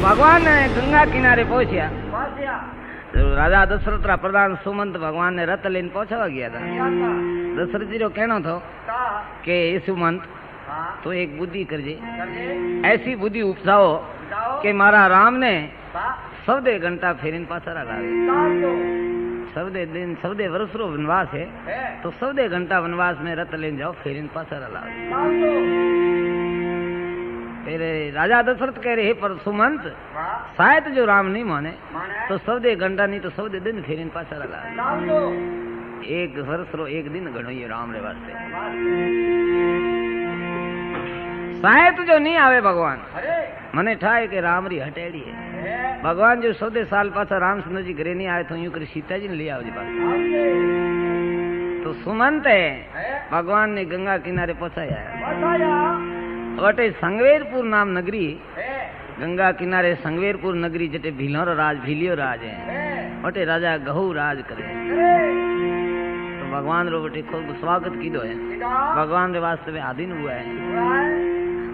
भगवान ने गंगा किनारे पहुंचा तो राजा दशरथ रा प्रधान सुमंत भगवान ने रथ लेने पहुंचवा गया था। दशरथ जी रो कहना था कि सुमंत तो एक बुद्धि करजे, ऐसी बुद्धि उपजाओ कि मारा राम ने सौदे घंटा फेरीन पाछा लावे। सौदे दिन सौदे वर्ष रो वनवास है तो सौदे घंटा वनवास में रथ लेने जाओ फेरीन पाछा लावे। तेरे राजा दशरथ कह रहे पर सुमंत शायद जो राम नहीं माने तो सौदे घंटा नहीं तो सौदे दिन फेरीन पाछा लावे। एक वर्ष रो एक दिन घणो ये राम रे वास्ते शायद जो नहीं आवे भगवान मने ठाए के राम री हटेड़ी है। भगवान जो 100 साल पाछा रामचंद्र जी घरे नहीं आए तो यूं कर सीता जी ने ले आवजी पास। तो सुमंत है भगवान ने गंगा किनारे पहुंचाया। वटे संगवेरपुर नाम नगरी, गंगा किनारे संगवेरपुर नगरी जटे भीलोर राज भीलियो राज है। वटे राजा गहू राज करे तो भगवान रो वटे खूब स्वागत कीधो है। भगवान रे वास्ते में आधीन हुआ है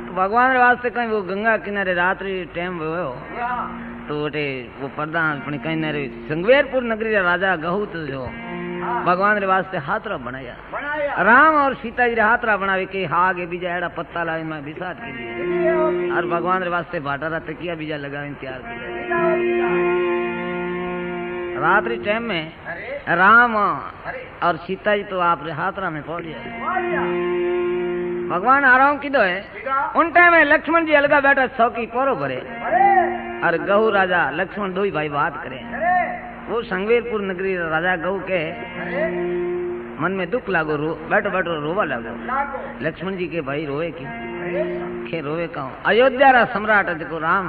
तो भगवान रे वास्ते कहीं वो गंगा किनारे रात्रि टाइम हुयो तो वटे वो प्रधान अपने कहीं नारे संगवेरपुर नगरी राजा गहू तो जो भगवान रे वास्ते हाथरा बनाया। राम और सीता जी रे हाथरा बनावे के आगे बीजा एड़ा पत्ता लाइन में बिसात के लिए और भगवान रे वास्ते भाटारा तकिया बीजा लगावे तैयार किया। रात्रि टाइम में राम और सीता जी तो आप रे हाथरा में पहुंच गए। भगवान आराम किधो है उन टाइम में लक्ष्मण जी अलगा बैठा चौकी पोरो भरे और गहू राजा लक्ष्मण दो ही भाई बात करे। वो संगवेरपुर नगरी राजा गहू के मन में दुख लागो बैठो बैठो रोवा लागो। लक्ष्मण जी के भाई रोवे क्यों खे रोवे कहूं अयोध्या रा सम्राट जको राम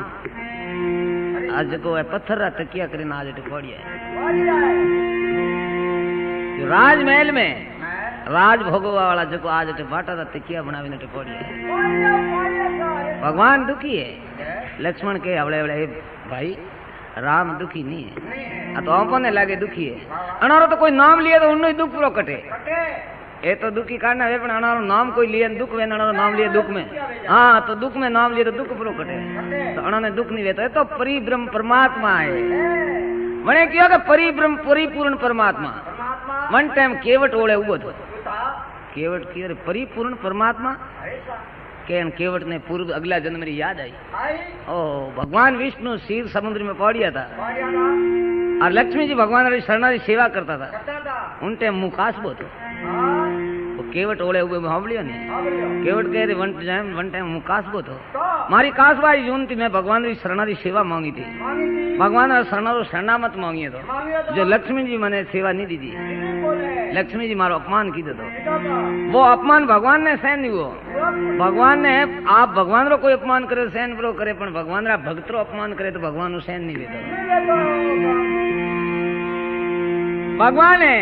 आज जको है पत्थर रा तकिया करे आज टिकोड़िया जो राजमहल में राज भोगवा वाला जको आज भाटा रा तकिया बनावी ने टिकोड़िया भगवान दुखी है। लक्ष्मण के अवड़े अवड़े भाई राम दुखी नहीं है तो अपने लागे दुखी है। अनारो तो कोई नाम लिए तो उन्नो ही दुख पूरो कटे ये तो दुखी काटना है अनारो नाम कोई लिए दुख वे अनारो नाम लिए दुख में हाँ तो दुख में नाम लिए तो दुख पूरो कटे तो अनाने दुख नहीं लेता है तो परिब्रह्म परमात्मा है। मने क्यों कि परिब्रह्म परिपूर्ण परमात्मा वन टाइम केवट ओले उबो थो केवट की अरे परिपूर्ण परमात्मा केवट ने पूर्व अगला जन्म मेरी याद आई। ओ भगवान विष्णु क्षीर समुद्र में पहुंच गया था और लक्ष्मी जी भगवान री शरणारी सेवा करता था। उन टाइम मुंह कासबो तो वो केवट ओले हुए भावलियो नहीं केवट कह रहे वन टाइम मुंह कासबो तो मारी कासबाई जून थी मैं भगवान री शरणारी सेवा मांगी थी। भगवान शरणारो शरणामत मांगी तो जो लक्ष्मी जी मैंने सेवा नहीं दी थी। लक्ष्मी जी मारो अपमान की दो वो अपमान भगवान ने सहन नहीं हुआ। भगवान ने आप भगवान रो कोई अपमान करे सहन प्रो करे पर भगवान रा भक्त रो अपमान करे तो भगवान सहन नहीं लेता। भगवान ने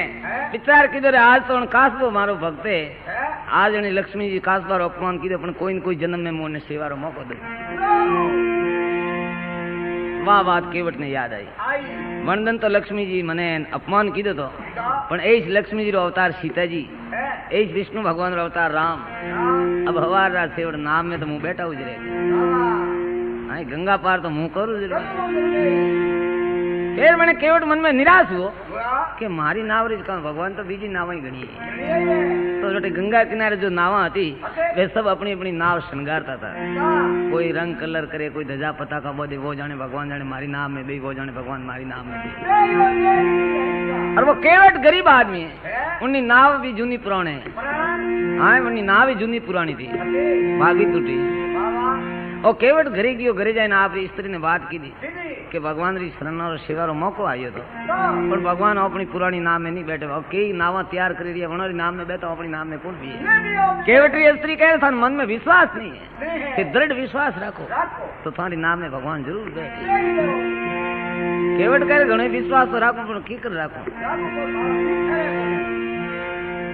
विचार कीधो आज तो कासबो मारो भक्त है आज लक्ष्मी जी कासबा रो अपमान कीधो पण कोई न कोई जन्म में मोने सेवा रो मौको दे। वाह बात केवट ने याद आई वंदन तो लक्ष्मी जी मने अपमान कीधो तो पण एज लक्ष्मी जी रो अवतार सीता जी एज विष्णु भगवान रो अवतार राम अब हवार रा सेवड़ नाम में तो मुंह बैठा उजरे आई गंगा पार तो मुंह करू जरूर। फिर मैंने केवट मन में निराश हुआ कि मारी नावरी कहूं भगवान तो बीजी नाव ही गणी है। तो गंगा किनारे जो नावा थी वे सब अपनी अपनी नाव श्रृंगारता था। कोई रंग कलर करे कोई ध्वजा पताका बोधे वो जाने भगवान जाने मारी नाम में भी वो जाने भगवान मारी नाम में भी। और वो केवट गरीब आदमी है उनकी नाव भी जूनी पुराने हाँ उनकी नाव भी जूनी पुरानी थी भागी टूटी। और केवट घरे गयो घरे जाए आप स्त्री ने बात की थी कि भगवान री शरण और सेवा रो मौको आयो तो पर भगवान अपनी पुरानी नाम में नहीं बैठे अब कई नावा तैयार कर रही है उन्होंने नाम में बैठा अपनी नाम में कौन भी है। केवट री स्त्री कह था मन में विश्वास नहीं है कि दृढ़ विश्वास रखो तो थारी नाम में भगवान जरूर बैठे। केवट कह घणो विश्वास तो राखो पर की कर राखो।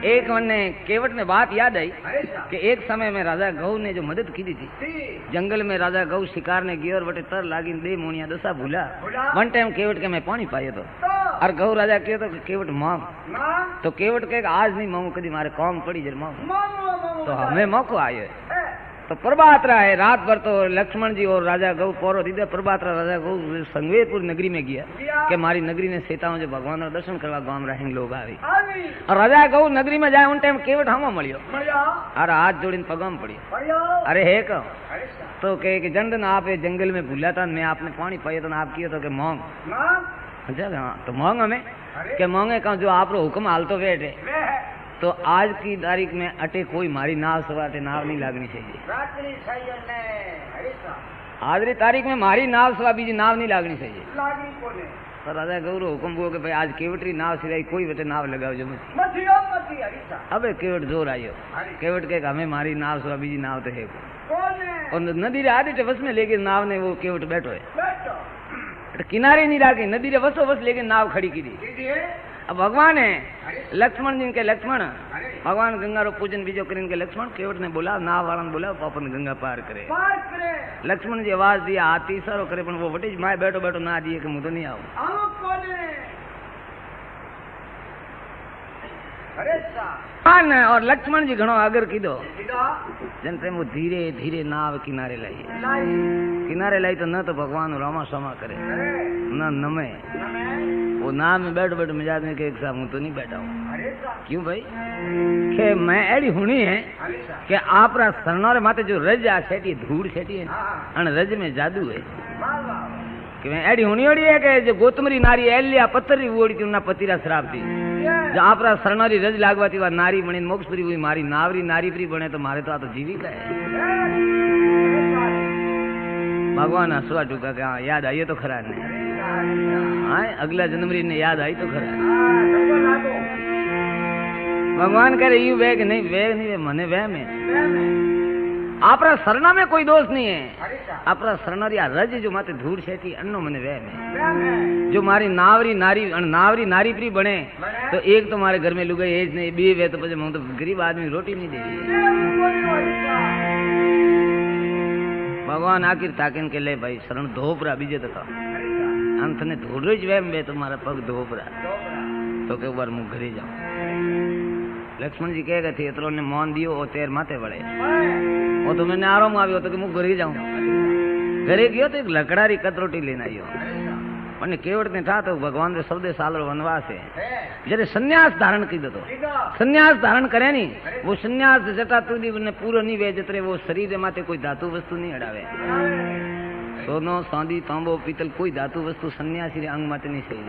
एक मने केवट ने बात याद आई कि एक समय में राजा गऊ ने जो मदद की थी जंगल में राजा गऊ शिकार ने गियो और बटे तर लागी दे मोनिया दशा भूला वन टाइम केवट के मैं पानी पाए तो और गऊ राजा कहो तो केवट मांग तो केवट कहे आज नहीं मांगू कभी मारे कौम पड़ी जर मांगू तो हमें मौको आयो तो प्रभातरा है रात भर तो लक्ष्मण जी और राजा गौ पौरो दीदे प्रभातरा राजा गौ संगवेरपुर नगरी में गया कि मारी नगरी ने सीताओं जो भगवान का दर्शन करवा गांव रहेंगे लोग आवे और राजा गौ नगरी में जाए उन टाइम केवट हम मळियो अरे हाथ जोड़ीने पगम पड़ियो अरे हे कहो तो के जंडन आप जंगल में भूला था मैं आपने पानी पाया तो आप किया तो के मोंग हाँ तो मोंग हमें के मोंगे कहूँ जो आप हुक्म हालतो बैठे तो आज की तारीख में अटे कोई मारी नाव सवाटे नाव नहीं लागनी चाहिए आज की तारीख में मारी नाव सवा बीजी नाव नहीं लागनी चाहिए तो राजा गौरव हुक्म हुआ कि भाई आज केवटरी नाव सिवाय कोई बटे नाव लगाओ जो मछी अबे केवट जोर आयो केवट के हमें मारी नाव सवा बीजी नाव तो है और नदी रे आधे बस में लेके नाव ने वो केवट बैठो है किनारे नहीं राखी नदी रे बसो बस लेके नाव खड़ी की दी अब भगवान है लक्ष्मण जी के लक्ष्मण भगवान गंगा रो पूजन बीजो करीन के लक्ष्मण केवट ने बोला नाव वाला ने बोला अपन गंगा पार करे लक्ष्मण जी आवाज दिया हाथ इशारो करे पण वो बटी माए बैठो बैठो ना दिए कि मुझे नहीं आऊं और लक्ष्मण जी घणो अगर कीधो जनते वो धीरे धीरे नाव किनारे लाई तो न तो भगवान रामा क्षमा करे न नमे वो नाव में बैठ बैठ मिजाज में के एक साथ हूं तो नहीं बैठा हूँ क्यों भाई के मैं एडी हुनी है कि आप सरनारे माते जो रज आ सेटी धूड़ सेटी है अन रज में जादू है कि मैं एडी हुनी ओडी है कि जो गोतमरी नारी एलिया पत्थरी वोड़ी थी उन्ना पतिरा श्राप थी जो आप सरनारी रज लागवाती वा नारी बनी मोक्षपुरी हुई मारी नावरी नारी प्री बने तो मारे तो आ तो जीविका है भगवान हसवा टूका के हाँ याद आइए तो खरा ने हाँ अगला जन्मरी ने याद आई तो खरा भगवान कह रहे यू वेग नहीं मने वह में आपरा सरना में कोई दोष नहीं है आपरा सरनारी रज जो माते धूड़ सेठी अन्नो मने वह में जो मारी नावरी नारी प्री बने तो एक तो मारे घर में लुगाई एज नहीं बी वे तो मैं तो गरीब आदमी रोटी नहीं दे भगवान आखिर ताकिन के ले भाई शरण धोपरा बीजे तो अंत ने धोड़ वेम वे तुम्हारा पग धोपरा तो के बार मुँह घरे जाओ लक्ष्मण जी कह गए थे इतरो ने मौन दियो और तेर माथे बड़े वो तो मैंने आराम आवियो तो कि मुँह घरे जाऊं घरे गयो तो एक लकड़ारी कतरोटी लेना आयो मैंने केवट ने था तो भगवान रे 14 साल वनवास है जरे सन्यास धारण की दो सन्यास धारण करे नी वो सन्यास जटा तुदी ने पूरो नहीं वे जतरे वो शरीर माते कोई धातु वस्तु नहीं अड़ावे सोनो चांदी तांबो पीतल कोई धातु वस्तु सन्यासी रे अंग माते नहीं सही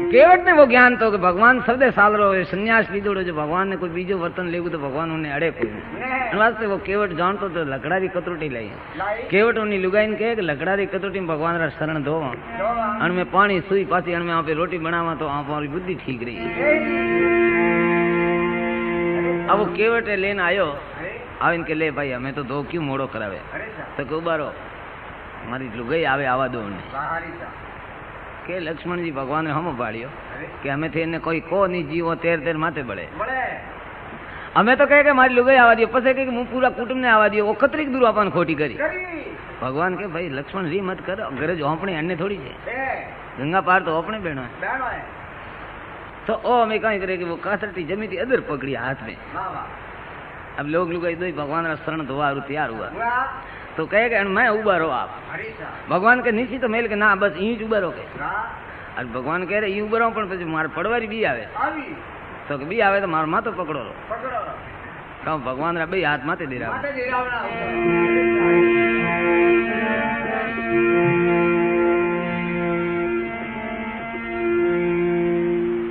केवट ने वो ज्ञान तो कि भगवान 14 साल रो सन्यास लीधोड़ो जो भगवान ने कोई बीजो वर्तन लेगु तो भगवान उन्हें अड़े कोई वास्ते वो केवट जानतो तो लकड़ारी कतरोटी लाई केवट उन्हीं लुगाइन कहे कि लकड़ारी कतरोटी में भगवान रा शरण धोवा अण में पानी सुई पासी अण में आप रोटी बनावा तो आप हमारी बुद्धि ठीक रही अब वो केवट लेन आयो आव इनके ले भाई हमें तो दो क्यों मोड़ो करावे तो क्यों बारो हमारी लुगाई आवे आवा दो उन्हें के लक्ष्मण जी भगवान ने हम बाड़ियो कि हमें थे ने कोई को नहीं जीवो तेर तेर माथे बड़े हमें तो कहे कि हमारी लुगाई आवा दियो पसे के मुंह पूरा कुटुंब ने आवा दियो वो खतरी दूर अपन खोटी करी भगवान के भाई लक्ष्मण री मत कर गरज अपने अन्य थोड़ी है गंगा पार तो अपने बहनो है तो ओ हमें कहीं करे कि वो कासरटी जमी थी अदर पकड़ी हाथ में अब लोग लुगाई दो भगवान का शरण धोवा तैयार हुआ तो कहे कि मैं उबा रहो आप भगवान के नीचे तो मेल के ना बस यही उबा रहो के और भगवान कह रहे यही उबा रहो पर मारे पड़वारी बी आवे तो बी आवे तो मार मातो पकड़ो कहूँ भगवान रा बी हाथ माते दे रहा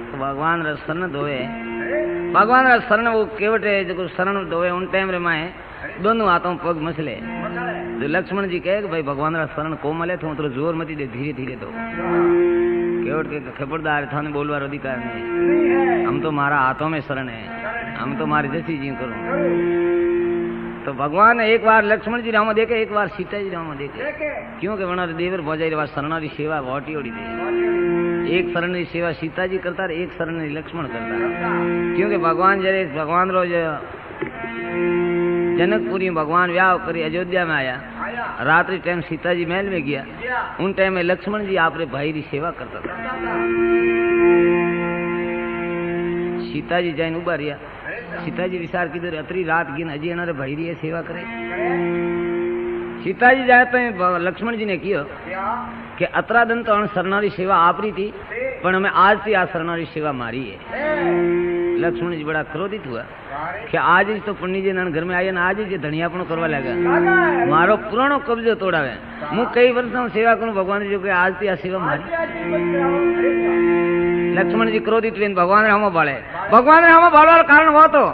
तो भगवान रा शरण धोए भगवान रा शरण वो केवटे जो शरण धोए उन टाइम रे माए दोनों हाथों पग मसले जो लक्ष्मण जी कहे भाई भगवान रा शरण कोमल है तो जोर मती दे धीरे धीरे दो केवट के खबरदार थाने बोलवा अधिकार नहीं हम तो मारा हाथों में शरण है हम तो मारे जैसी जी करो तो भगवान एक बार लक्ष्मण जी राम देखे एक बार सीता जी राम देखे क्योंकि वना देवर भोजाई रे शरणारी सेवा वोटी ओड़ी दे एक शरण की सेवा सीता जी करता एक शरण लक्ष्मण करता क्योंकि भगवान जरे भगवान रो जनकपुरी भगवान व्याह करी अयोध्या में आया रात्रि टाइम सीता जी महल में गया उन टाइम में लक्ष्मण जी आपरे भाई की सेवा करता था सीता जी जाइन उबा रिया सीताजी विचार कीधो अतरी रात गिन हजी एना रे भाई री सेवा करे। सीताजी जाए तो लक्ष्मण जी ने कियो कि अतरा दिन तो अण सरनारी सेवा आपरी थी पण हमें आज थी आ सरनारी सेवा मारी है। लक्ष्मण जी बड़ा क्रोधित हुआ कि आज ही तो पुण्य जी घर में आया ना आज ही धनियापणो करवा लगा मारो पुरानो कब्जो तोड़ावे। मु कई वर्षों सेवा करूं भगवान जी के आज थी आ सेवा मारी। लक्ष्मण जी क्रोधित हुए भगवान रामो बाळे भगवान रामो बाळवा कारण वो तो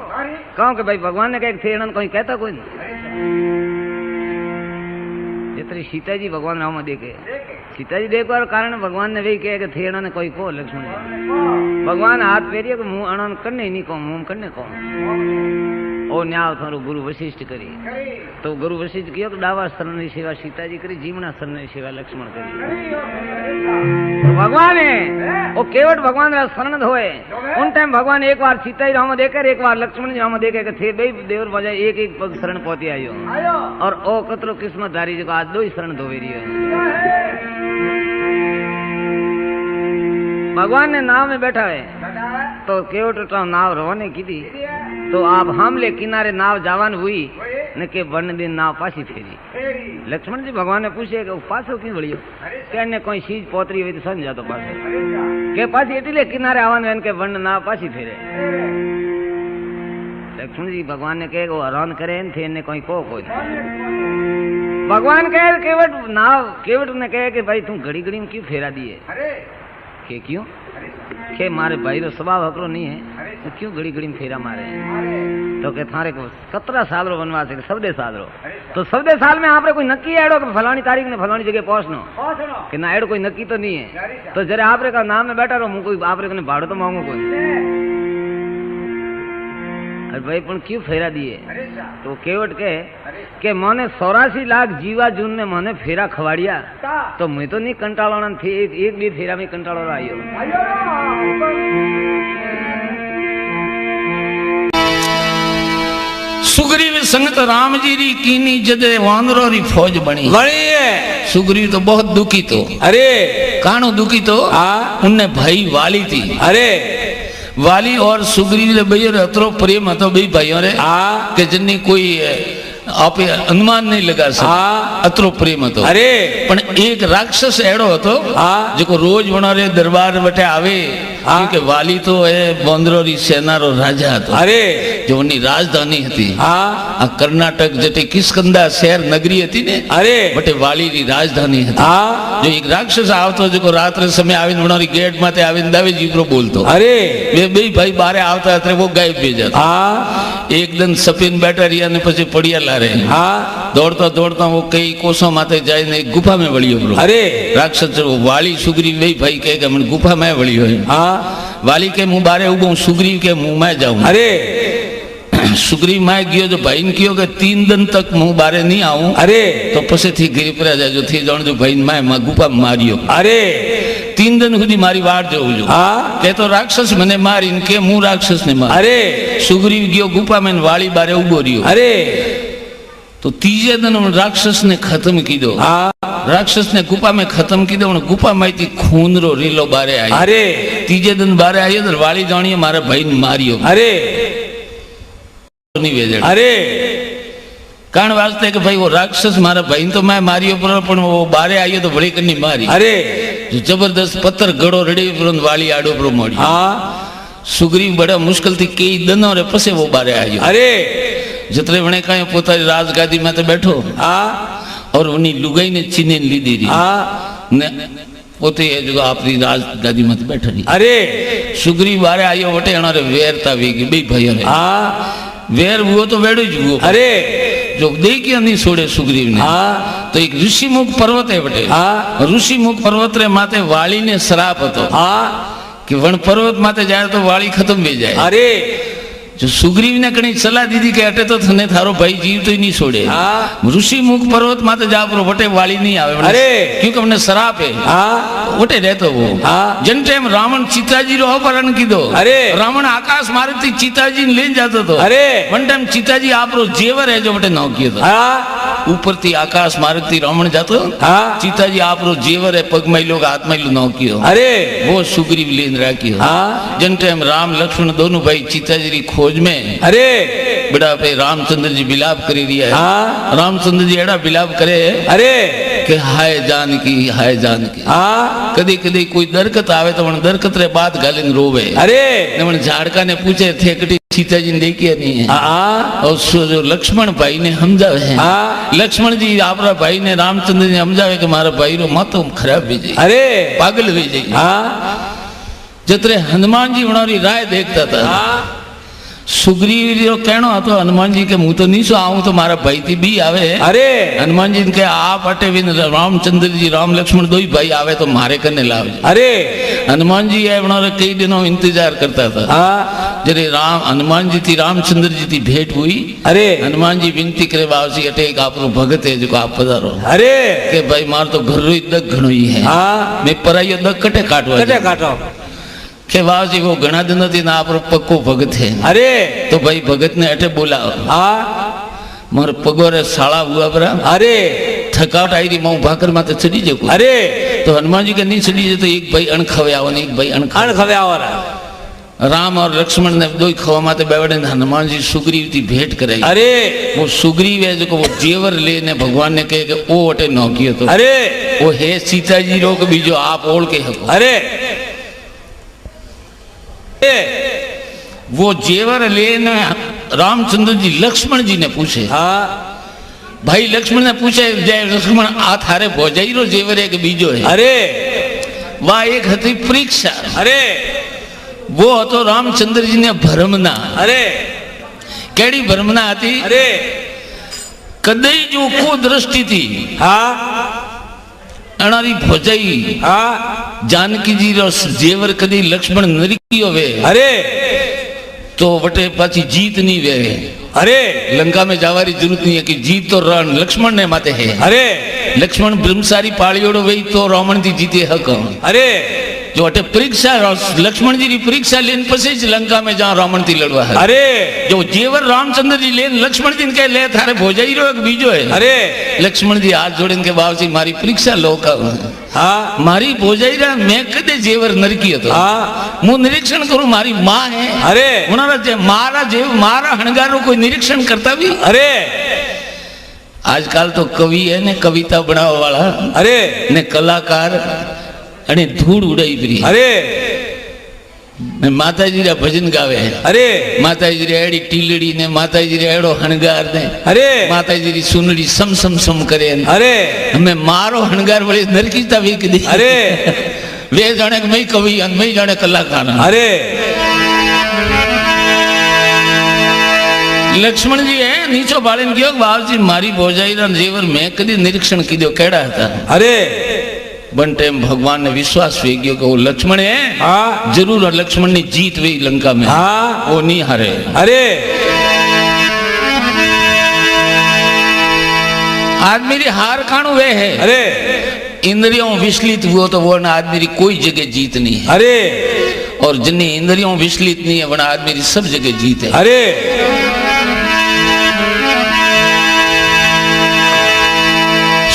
कहूं कि भाई भगवान ने कहे थे एना कोई कहता कोई नहीं। जितनी सीता जी भगवान राम देखे सीता जी देखो कारण भगवान ने वही कहे कि थे एना ने कोई को लक्ष्मण जी भगवान हाथ फेरिए कि मुंह अणन करने नहीं कहूं मुंह करने कहूं ओ न्याय थारो गुरु वशिष्ठ करी तो गुरु वशिष्ठ कियो कि डावा शरण सेवा सीता जी करी जीवना शरण सेवा लक्ष्मण करी। तो भगवान है वो केवट भगवान रा शरण होए उन टाइम भगवान एक बार सीता जी राम देकर एक बार लक्ष्मण जी राम देखे कि थे बे देवर बजाय एक एक पग शरण पहुंची आयो और ओ कतरो किस्मत धारी जो आज दो ही शरण धोवे रही भगवान ने नाव में बैठा है तो केवट नाव रवाने की थी तो आप हमले किनारे नाव जवान हुई ने के वन दिन नाव पासी फेरी। लक्ष्मण जी भगवान ने पूछे कि पासो क्यों वळियो कहने कोई चीज पोतरी हुई तो समझा तो पासो के पासी एटले किनारे आवन वेन के वन नाव पासी फेरे। लक्ष्मण जी भगवान ने कहे वो हैरान करे थे ने कोई को कोई भगवान कहे केवट नाव केवट ने कहे कि भाई तू घड़ी घड़ी में क्यों फेरा दिए के क्यों के मारे भाई रो स्वभाव हकरो नहीं है तो क्यों घड़ी घड़ी में फेरा मारे तो के थारे को 17 साल रो वनवास है 17 साल रो तो 17 साल में आपरे कोई नक्की एड़ो कि फलानी तारीख ने फलानी जगह पहुंचनो कि ना एड़ो कोई नक्की तो नहीं है तो जरे आपरे का नाम में बैठा रहो मु कोई आपरे को भाड़ो तो मांगो कोई अरे भाई पण क्यों फेरा दिए तो केवट के मने 84 लाख जीवा जून ने मने फेरा खवाड़िया तो मैं तो नहीं कंटाळो थी एक भी फेरा में कंटाळो आयो। सुग्रीव संगत राम जी री कीनी जदे वानरो री फौज बनी है। सुग्रीव तो बहुत दुखी तो अरे कानो दुखी तो उनने भाई वाली थी अरे वाली और सुग्रीव रे भैया रे अतरो प्रेम हतो बे भाइयों रे के जन्नी कोई आप अनुमान नहीं लगा सकता अतरो प्रेम हतो अरे पण एक राक्षस एड़ो हतो जो रोज वणा रे दरबार वटे आवे क्योंकि वाली तो है बोंदरो री सेना रो राजा हतो अरे जो उनी राजधानी हती आ कर्नाटक जटे किष्किंधा शहर नगरी हती ने अरे बटे वाली री राजधानी हती जो एक राक्षस आवतो जो रात रे समय आवीने वणा री गेट माथे आवीने दावे जीवरो बोलतो अरे वे बे भाई बारे आवता अतरे वो गायब भी जाता एक दिन सपीन बैठा रिया ने પછી પડિયા લારે दौड़ता दौड़ता वो कई कोसों माथे जाए ने गुफा में वळियो ब्रो अरे राक्षस वाली सुग्रीव वे भाई कहे मन गुफा में वळियो वाली के मुंह बारे उबो सुग्रीव के मुंह में जाऊं अरे सुग्रीव में गयो जो भाई ने कियो के 3 दिन तक मुंह बारे नहीं आऊं अरे तो पछे थी गिरिपरा जाजो थी जण जो भाई में गुफा मारियो अरे 3 दिन सुधी मारी वाट जोऊ जो के तो राक्षस मने मारी के मुंह राक्षस ने मार अरे सुग्रीव गयो गुफा में वाली बारे उबो रियो अरे तो तीजे दिन राक्षस ने खत्म की दो राक्षस ने गुफा में खत्म की दो गुफा में थी खून रो रीलो बारे आई अरे तीजे दिन बारे आई तो वाली जानिए मारा भाई ने मारियो अरे अरे कारण वास्ते कि भाई वो राक्षस मारा भाई तो मैं मारियो पर वो बारे आइयो तो बड़ी करनी मारी अरे जबरदस्त पत्थर गड़ो रड़ी वाली आड़ो पर मोड़ी सुग्रीव बड़ा मुश्किल थी कई दिनों रे पसे वो बारे आइयो अरे जितने बने कहीं पोता राजगादी में तो बैठो और उन्हीं लुगाई ने चीने ली दी पोते जो आपरी राजगादी में बैठा रही अरे सुग्रीव बारे आयो वटे अनारे वेरता वेगी बे भैया रे वेर वो तो वेड़ो ज वो अरे जो देखी नहीं छोड़े सुग्रीव ने तो एक ऋषिमुख पर्वत है बटे ऋषिमुख पर्वत रे माथे वाली ने श्राप हतो कि वन पर्वत माथे जाए तो वाली खत्म भी जाए अरे जो सुग्रीव ने कणी सलाह दीदी के अटे तो थने थारो भाई जीव तो ही नहीं छोड़े ऋषि मुख पर्वत माते जा पर वटे वाली नहीं आवे अरे क्योंकि हमने शराप है वटे रहतो वो जन टाइम रावण सीताजी रो अपहरण कीधो अरे रावण आकाश मारे थी सीताजी ने ले जातो तो अरे वन टाइम सीताजी आपरो जेवर है जो वटे नौ कियो तो ऊपर थी आकाश मार्ग थी रावण जातो हाँ सीता जी आप रो जेवर है पग में लोग हाथ में लो कियो अरे वो सुग्रीव लेन राखियो हाँ जन टाइम राम लक्ष्मण दोनों भाई सीता जी री खोज में अरे बड़ा पे रामचंद्र जी बिलाप करी रिया है हाँ रामचंद्र जी एड़ा बिलाप करे अरे कि हाय जानकी हाँ कदी कदी कोई दरकत आवे तो वन दरकत रे बात गालिन रोवे अरे ने वन झाड़का ने पूछे थे कटी सीता जी ने देखी नहीं है हाँ और जो लक्ष्मण भाई ने समझावे है हाँ लक्ष्मण जी आपरा भाई ने रामचंद्र जी समझावे कि मारा भाई रो मत खराब भी जाई अरे पागल भी जाई हाँ जतरे हनुमान जी उनारी राय देखता था हाँ सुग्रीव जो कहना तो हनुमान जी के मुंह तो नहीं सो आऊं तो मारा भाई थी भी आवे अरे हनुमान जी के आप अटे बिन रामचंद्र जी राम लक्ष्मण दो ही भाई आवे तो मारे करने लाव अरे हनुमान जी है उन्होंने कई दिनों इंतजार करता था हाँ जरे राम हनुमान जी थी रामचंद्र जी थी भेंट हुई अरे हनुमान जी विनती करे बाबूजी अटे एक आप भगत है जो आप पधारो अरे के भाई मार तो घर रो दग घणो ही है हाँ मैं पराइयो दग कटे काटवा कटे काटो के बाबूजी वो घना दिन थी ना आप पक्को भगत है अरे तो भाई भगत ने अटे बोला हाँ मार पगोरे साला हुआ बरा अरे थकावट आई रही मैं भाकर माते चढ़ी जाऊ अरे तो हनुमान जी के नहीं चढ़ी जाए तो एक भाई अण खवे आओ एक भाई अण अण खवे आवरा राम और लक्ष्मण ने दो ही खवा माते बैठे हनुमान जी सुग्रीव थी भेंट कराई अरे वो सुग्रीव है जो वो जेवर लेने भगवान ने कहे कि ओ अटे नौकियो तो अरे वो है सीता जी रोक भी जो आप ओढ़ के हको अरे वो जेवर लेने रामचंद्र जी लक्ष्मण जी ने पूछे हाँ भाई लक्ष्मण ने पूछे जय लक्ष्मण आ थारे भोजाई रो जेवर एक बीजो है अरे वाह एक हती परीक्षा अरे वो तो रामचंद्र जी ने भरमना अरे केड़ी भरमना हती अरे कदई जो को दृष्टि थी हाँ अणारी भोजाई हाँ जानकी जी रो जेवर कदी लक्ष्मण नरकियो वे अरे तो वटे पाची जीत नहीं वे अरे लंका में जावारी जरूरत नहीं है कि जीत तो रण लक्ष्मण ने माते है अरे लक्ष्मण ब्रह्मचारी पालियोड़ो वही तो रावण थी जीते हक अरे जो अटे परीक्षा लक्ष्मण जी की परीक्षा लेन पसे ज लंका में जहाँ रावण थी लड़वा है अरे जो जेवर रामचंद्र जी लेन लक्ष्मण जी के ले थारे भोजाई रो एक बीजो है अरे लक्ष्मण जी हाथ जोड़े के बाबू जी मारी परीक्षा लो का हाँ मारी भोजाई रा मैं कदे जेवर नरकी तो हाँ मु निरीक्षण करूं मारी माँ है अरे उन्होंने मारा जेव मारा हणगारो कोई निरीक्षण करता भी अरे आजकल तो कवि है ने कविता बनावा वाला अरे ने कलाकार अने धूड़ उड़ाई परी अरे ने माताजी रा भजन गावे अरे माताजी रे एड़ी टीलड़ी ने माताजी रे एड़ो हणगार ने अरे माताजी री सुनड़ी सम सम सम करे अरे हमें मारो हणगार वळे नरकीता वीक दी अरे वे जाने मैं कवि अन मैं जाने कलाकार अरे लक्ष्मण जी है नीचो बाळीन गयो बाबू जी मारी भोजाई रा जेवर मैं कदी निरीक्षण कीधो केड़ा था अरे बन टाइम भगवान ने विश्वास वे गयो कि वो लक्ष्मण है हाँ जरूर लक्ष्मण ने जीत वे लंका में हाँ वो नहीं हारे अरे आदमी री हार काणु वे है अरे इंद्रियों विचलित हुआ तो वो ना आदमी री कोई जगह जीत नहीं है अरे और जिन्हें इंद्रियों विचलित नहीं है वना आदमी री सब जगह जीत है अरे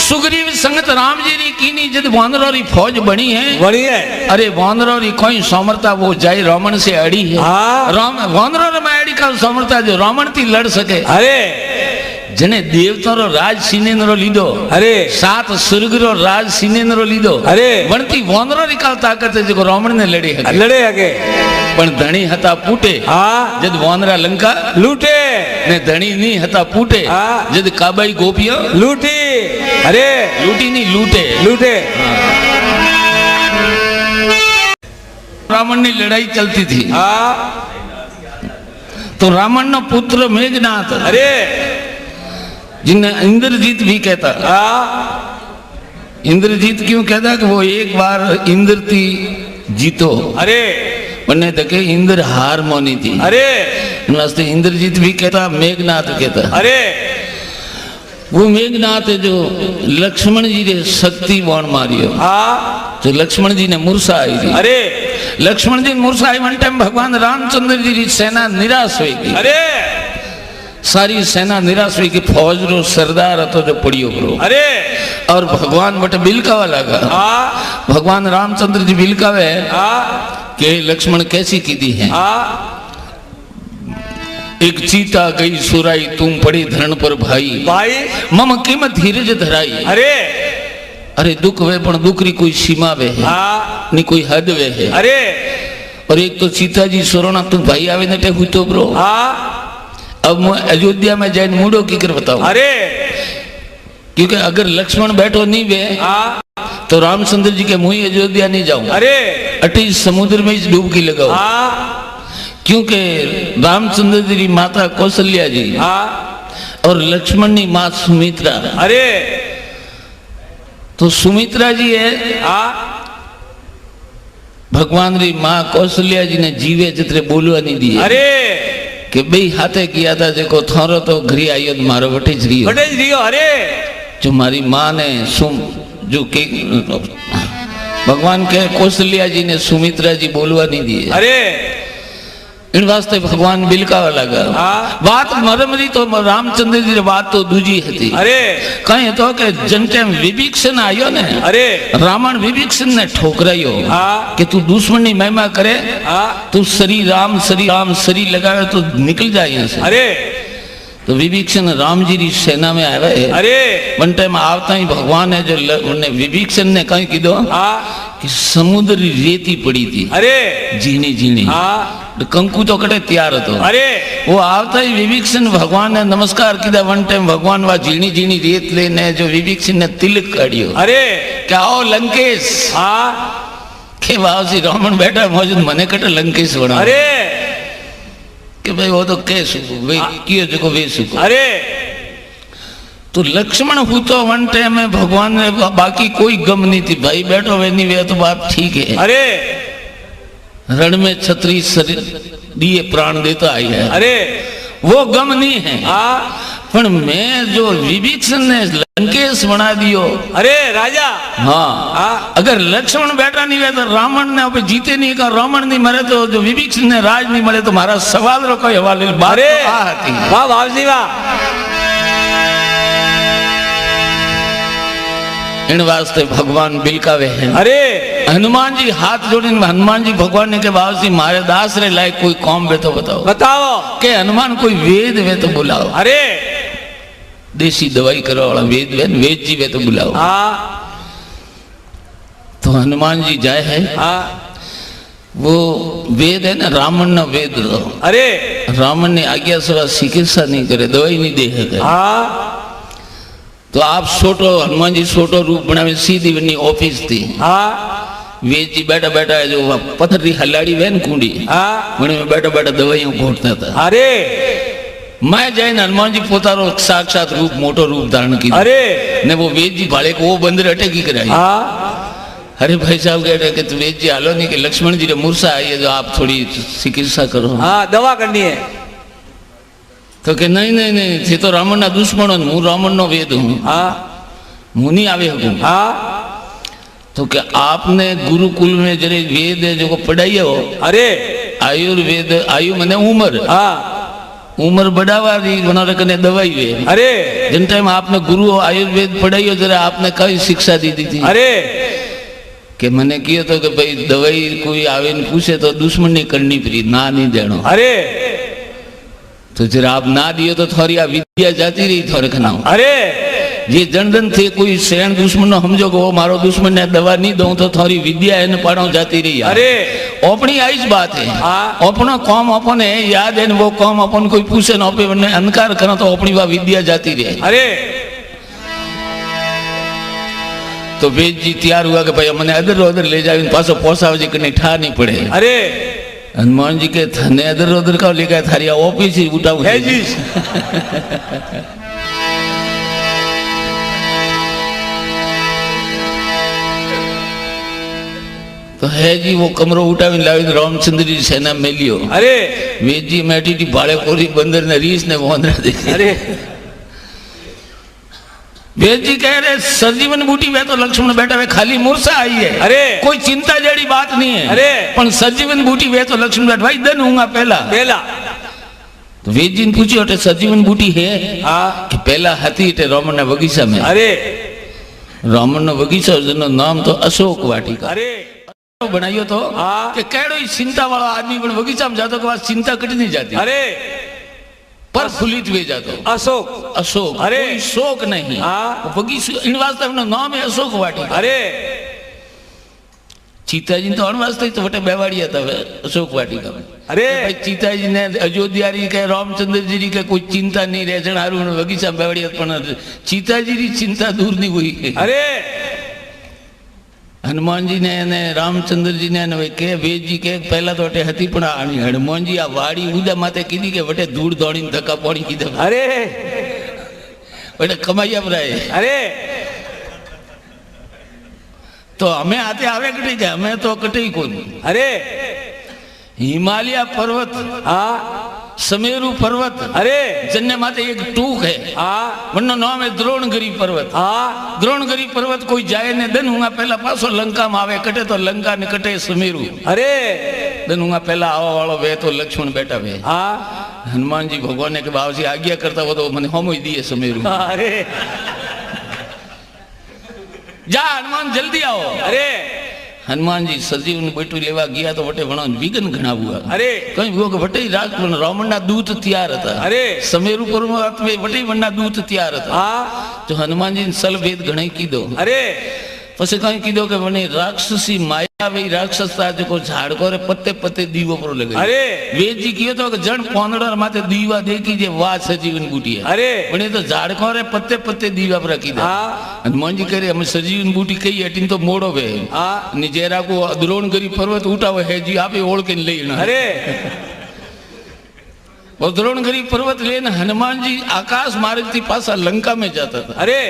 सुग्रीव संगत राम जी री कीनी जद वानरों री फौज बनी है बड़ी है अरे वानरों री कोई समर्था वो जाय रावण से अड़ी है हाँ राम वानरों में अड़ी का समर्था जो रावण थी लड़ सके अरे जने देवता रो राज सीनेन्द्रो लीधो अरे सात स्वर्ग रो राज सीनेन्द्रो लीधो अरे वणती वानरो री काल ताकत है जो रावण ने लड़ी है लड़े आगे पण धणी हता पूटे हाँ जद वानरा लंका लूटे ने धणी नहीं हता पूटे हाँ जद काबाई गोपियों लूटी अरे लूटी नहीं लूटे लूटे रावण ने लड़ाई चलती थी हाँ तो रावण नो पुत्र मेघनाथ अरे जिन्हें इंद्रजीत भी कहता हाँ इंद्रजीत क्यों कहता कि वो एक बार इंद्र थी जीतो अरे बने तके इंद्र हार मोनी थी अरे वास्ते इंद्रजीत भी कहता मेघनाथ कहता अरे वो मेघनाथ जो लक्ष्मण जी ने शक्ति बाण मारियो हाँ तो लक्ष्मण जी ने मूर्छा आई थी अरे लक्ष्मण जी मूर्छा आई वन टाइम भगवान रामचंद्र जी की सेना निराश हुई अरे सारी सेना निराश हुई कि फौज रो सरदार હતો जो पड़ियो करो। अरे और भगवान बटे बिलकावा लगा। हाँ भगवान रामचंद्र जी बिलकावे हाँ के लक्ष्मण कैसी कीधी है। हाँ एक चीता गई सुराई तुम पड़ी धरण पर भाई भाई मम कीमत धीरज धराई। अरे अरे दुख वे पण दुख री कोई सीमा वे है हाँ नी कोई हद वे है। अरे और एक तो सीता जी सोरोना तू भाई आवे नटे हुई तो ब्रो। हाँ अब मैं अयोध्या में जाइन मूडो की कर बताऊं। अरे क्योंकि अगर लक्ष्मण बैठो नहीं वे हाँ तो रामचंद्र जी के मुंह अयोध्या नहीं जाऊं। अरे अटी समुद्र में ही डुबकी लगाओ। हाँ क्योंकि रामचंद्र जी की माता कौशल्या जी हाँ और लक्ष्मण की माँ सुमित्रा। अरे तो सुमित्रा जी है हाँ भगवान री माँ कौशल्या जी ने जीवे जितरे बोलवा नहीं दी। अरे कि भाई हाथे किया था देखो थारो तो घरी आयो मारो बटे रियो बटे रियो। अरे जो मारी माँ ने जो के भगवान के कौशल्या जी ने सुमित्रा जी बोलवा नहीं दिए। अरे इन वास्ते भगवान बिलकावा लगा। हाँ बात मरमरी तो रामचंद्र जी बात तो दूजी थी। अरे कहीं तो के जन टाइम विभीषण आयो ने अरे रावण विभीषण ने ठोकरायो हाँ कि तू दुश्मन की महिमा करे हाँ तू श्री राम श्री लगावे तो निकल जाए यहाँ से। अरे तो विभीषण राम जी की सेना में आवे। अरे वन टाइम आवता ही भगवान है जो विभीषण ने कहीं कीधो हाँ कि समुद्र की रेती पड़ी थी। अरे झीणी झीणी हाँ कंकु तो कटे तैयार હતો। अरे वो आवता ही विभीषण भगवान ने नमस्कार कीधा। वन टाइम भगवान वा झीणी झीणी रेत लेने जो विभीषण ने तिलक काढ़ियो। अरे क्या आओ लंकेश हाँ के वावसी रावण बैठा मौजूद मने कटे लंकेश बना। अरे कि भाई वो तो के सुको वे कियो देखो वे सुको। अरे तो लक्ष्मण हूँ तो वन टाइम में भगवान ने बाकी कोई गम नहीं थी भाई बैठो वे नहीं वे तो बात ठीक है। अरे रण में छत्री शरीर दिए प्राण देता आई है। अरे वो गम नहीं है। हाँ पर मैं जो विभीषण ने लंकेश बना दियो। अरे राजा हाँ हाँ अगर लक्ष्मण बैठा नहीं हुआ तो रावण ने अब जीते नहीं का रावण नहीं मरे तो जो विभीषण ने राज नहीं मिले तो हमारा सवाल रो कोई हवाले बात अरे तो आ आती है। वाह बाबूजी वाह। इन वास्ते भगवान बिलकावे हैं। अरे हनुमान जी हाथ जोड़े हनुमान जी भगवान ने के बाबूजी मारे दास रे लायक कोई कौम वे तो बताओ। बताओ के हनुमान कोई वेद वे तो बुलाओ। अरे देसी दवाई करो वाला वेद वे वेद जी वे तो बुलाओ। हाँ तो हनुमान जी जाए है। हाँ वो वेद है ना रावण ना वेद दो। अरे रावण ने आज्ञा सवा चिकित्सा नहीं करे दवाई नहीं दे है। हाँ तो आप सोटो हनुमान जी सोटो रूप बनावे सीधी बनी ऑफिस थी। हाँ वेद जी बैठा बैठा है जो पत्थर री हलाड़ी वैन कुंडी हाँ बने में बैठा बैठा दवाइयां घोटता था। अरे मैं जैन हनुमान जी पोतारो साक्षात रूप मोटो रूप धारण की। अरे ने वो वेद जी भाड़े को वो बंदर अटकी कराई। हाँ अरे भाई साहब कहते कि तू वेद जी हालो नहीं कि लक्ष्मण जी रे मूर्छा आई है जो आप थोड़ी चिकित्सा करो। हाँ दवा करनी है। तो कि नहीं नहीं नहीं थे तो रावण ना दुश्मन हूँ रावण नो वेद हूँ। हाँ मुँह नहीं आवे हूँ। हाँ तो क्या आपने गुरुकुल में जरे वेद है जो को पढ़ाई हो। अरे आयुर्वेद आयु मैंने उम्र हाँ उम्र बढ़ावा दी बना रखने दवाई वे। अरे जिन टाइम आपने गुरु आयुर्वेद पढ़ाई हो जरा आपने कई शिक्षा दी थी। अरे कि मैंने किया तो कि भाई दवाई कोई आवे न पूछे तो दुश्मन नहीं करनी पड़ी ना नहीं देनो। अरे तो जरा आप ना दियो तो थोड़ी आ विद्या जाती रही थोड़े खना। अरे ये जनधन थे कोई सैन दुश्मन नो समझो को वो मारो दुश्मन ने दवा नहीं दो तो थोड़ी विद्या है न पढ़ो जाती रही। अरे अपनी आइज बात है। हाँ अपना कौम अपन है याद है वो कौम अपन कोई पूछे न अपने अनकार करो तो अपनी वह विद्या जाती रहे। अरे तो वेद जी तैयार हुआ कि भाई हमने अदर उधर ले जाए पासो पोसाव जी कहीं ठा नहीं पड़े। अरे हनुमान जी के थाने अदर उधर का लेकर थारी ऑफिस ही उठाऊ है जी। तो है जी वो कमरो उठावी लावी रामचंद्र जी सेना में लियो। अरे वेद जी मैठी थी भाड़े कोरी बंदर ने रीस ने वोंदरा देखी। अरे वेद जी कह रहे सजीवन बूटी वे तो लक्ष्मण बैठा वे खाली मूर्छा आई है। अरे कोई चिंता जड़ी बात नहीं है। अरे पण सजीवन बूटी वे तो लक्ष्मण बैठा भाई दन हूंगा पहला पहला तो वेद जी ने पूछो अटे सजीवन बूटी है हाँ कि पहला हती अटे रोमन बगीचा में अरे रोमन बगीचा जनो नाम तो अशोक वाटिका अरे बनाइयो तो हाँ कि केड़ो ही चिंता वाला आदमी पण बगीचा में जातो के बाद चिंता कटी नहीं जाती अरे पर फुलित वे जातो अशोक अशोक अरे कोई शोक नहीं हाँ बगीचा इन वास्ते अपना नाम है अशोक वाटिका अरे चीताजी तो अण वास्ते तो वटे बेवाड़िया था अशोक वाटिका में अरे भाई चीताजी ने अयोध्या री के रामचंद्र जी री के कोई चिंता नहीं रह जण हारू बगीचा में बेवाड़िया पण चीताजी री चिंता दूर नहीं हुई अरे हनुमान जी ने रामचंद्र जी ने के वेद जी के पहला तो अटे हती पण आनी हनुमान जी आ वाड़ी उदा माते कीधी के वटे धूड़ दौड़ी धक्का पाणी कीधे अरे वटे कमाई अपराए अरे तो हमें आते आवे कटी के हमें तो कटी कौन अरे हिमालय पर्वत हाँ समेरु पर्वत अरे जन्ने माते एक टूक है हाँ वरना नाम है द्रोणगिरी पर्वत हाँ द्रोणगिरी पर्वत कोई जाए ने दन हुआ पहला पासो लंका में आवे कटे तो लंका ने कटे समेरु अरे दन हुआ पहला आवा वालो वे तो लक्ष्मण बेटा वे हाँ हनुमान जी भगवान ने के बाबूजी आज्ञा करता हो तो मैंने होमो दिए समेरु अरे जा हनुमान जल्दी आओ अरे हनुमान जी सजीवन बेटू लेवा गया तो वटे वणो विघन घना हुआ अरे कहीं वो के वटे राज रावण ना दूत तैयार था अरे समेरु पर्वत में वटे वणना दूत तैयार था हाँ तो हनुमान जी ने सल वेद घणे कीधो अरे પછી કઈ કીધો કે મને રાક્ષસી માયાવી રાક્ષસ था जो झाड़को रे पत्ते पत्ते दीवो पर लगे अरे वेद जी कियो तो जन पोंदड़ा माथे दीवा देखी जे वाह सजीवन बूटी है अरे बने तो झाड़को रे पत्ते पत्ते दीवा पर रखी दे हाँ हनुमान जी करे हम सजीवन बूटी कही हटीन तो मोड़ो वे हाँ निजेरा को द्रोणगिरी पर्वत उठावे है जी आपे ओढ़ के लेना अरे वो द्रोणगिरी पर्वत लेने हनुमान जी आकाश मार्ग थी पासा लंका में जाता था अरे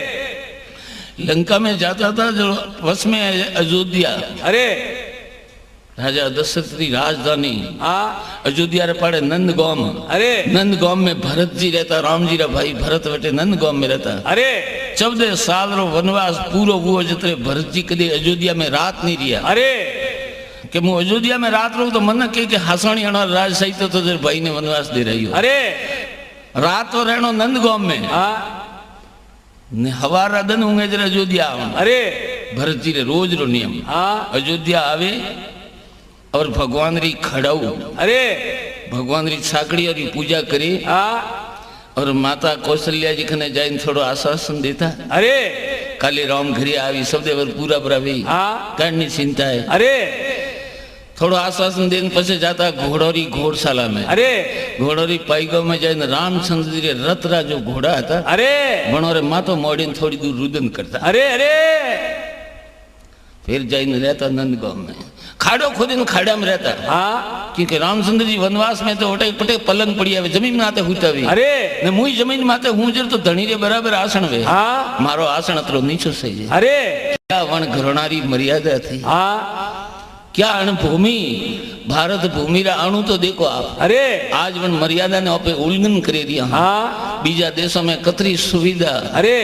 लंका में जाता था जो वश में अयोध्या अरे राजा दशरथ की राजधानी हाँ अयोध्या रे पाड़े नंद गांव अरे नंद गांव में भरत जी रहता राम जी रा भाई भरत बेटे नंद गांव में रहता अरे 14 साल रो वनवास पूरो हुओ जतरे भरत जी कदे अयोध्या में रात नहीं रिया अरे कि मैं अयोध्या में रात रहूं तो मन के हासाणी अणा राज सहित तो तेरे भाई ने वनवास दे रही हो अरे रात तो रहनो नंद गांव में हाँ ने हवारा दिन होंगे जरा अयोध्या आवन अरे भरत जी रे रोज रो नियम हाँ अयोध्या आवे और भगवान री खड़ाऊ अरे भगवान री साकड़ी और पूजा करे हाँ और माता कौशल्या जी खने जाइन थोड़ो आश्वासन देता अरे काले राम घरे आवी सब देवर पूरा भरावी हाँ करनी चिंता है अरे थोड़ो आश्वासन देने पसे जाता घोड़ोरी घोड़शाला में अरे घोड़ोरी पाईगांव में जाइन रामचंद्र जी रे रतरा जो घोड़ा था अरे बनोरे मातो मोड़ीन थोड़ी दूर रुदन करता अरे अरे फिर जाइन रहता नंद गांव में खाड़ो खोदीन खाड़ा में रहता हाँ क्योंकि रामचंद्र जी वनवास में तो ओटे पटे पलंग पड़ी आवे जमीन माते हुतावी अरे ने मुई जमीन माते हुंजर तो धणी रे बराबर आसन वे हाँ मारो आसन अतरो नीचो सही है अरे क्या वण घरणारी मर्यादा थी हाँ क्या अणभूमि भारत भूमि रा अणु तो देखो आप अरे आज वन मर्यादा ने आपे उल्लंघन करे दिया हाँ बीजा देशों में कतरी सुविधा अरे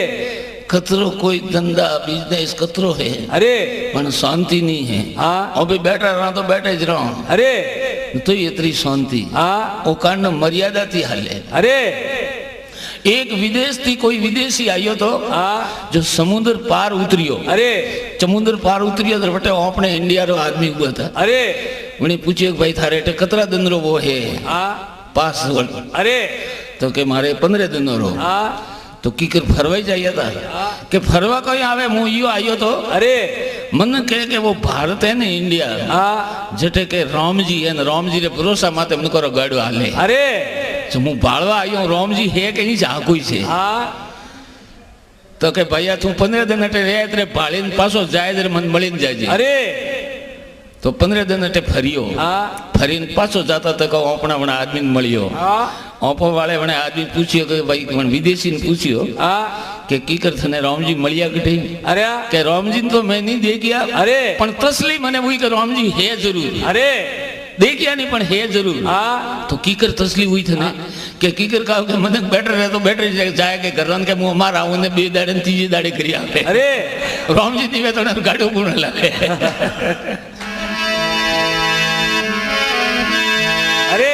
कतरो कोई धंधा बिजनेस कतरो है अरे पण शांति नहीं है हाँ अबे बैठा रहा तो बैठे ज रहा अरे तो इतनी शांति हाँ वो कारण मर्यादा थी हाले अरे एक विदेश थी कोई विदेशी आयो तो हाँ जो समुद्र पार उतरियो अरे समुद्र पार उतरियो तो बटे अपने इंडिया रो आदमी हुआ था अरे उन्हें पूछे भाई थारे टे कतरा दिन रो वो है हाँ पास अरे तो के मारे 15 दिन रो हाँ तो की कर फरवाई चाहिए था कि फरवा कोई आवे मु यो आयो तो अरे मन कहे के वो भारत है ना इंडिया हाँ जटे के राम जी है ना राम जी रे भरोसा माते मन करो गाड़ो हाले अरे तो मु बाळवा आयो राम जी है के नहीं जा कोई से हाँ तो के भैया तू 15 दिन अटे रे तेरे भाळीन पासो जाय रे मन मळीन जाजे अरे तो 15 दिन अटे फरियो हाँ फरीन पासो जाता तो अपना वणा आदमी मळियो हाँ ओपो वाले वणे आदमी पूछियो कि भाई वण विदेशी ने पूछियो हाँ कि कीकर थने राम जी मळिया कठे अरे के राम जी तो मैं नहीं देखिया अरे पण तसली मने वही के राम जी है जरूर अरे देखिया नहीं पण है जरूर हाँ तो कीकर तसली हुई थने के कीकर का के मने बेटर है तो बेटर जाए के घरन के मुंह मारा उने बे दाड़े तीजे दाड़े करिया अरे राम जी दिवे तो गाड़ो गुण लागे अरे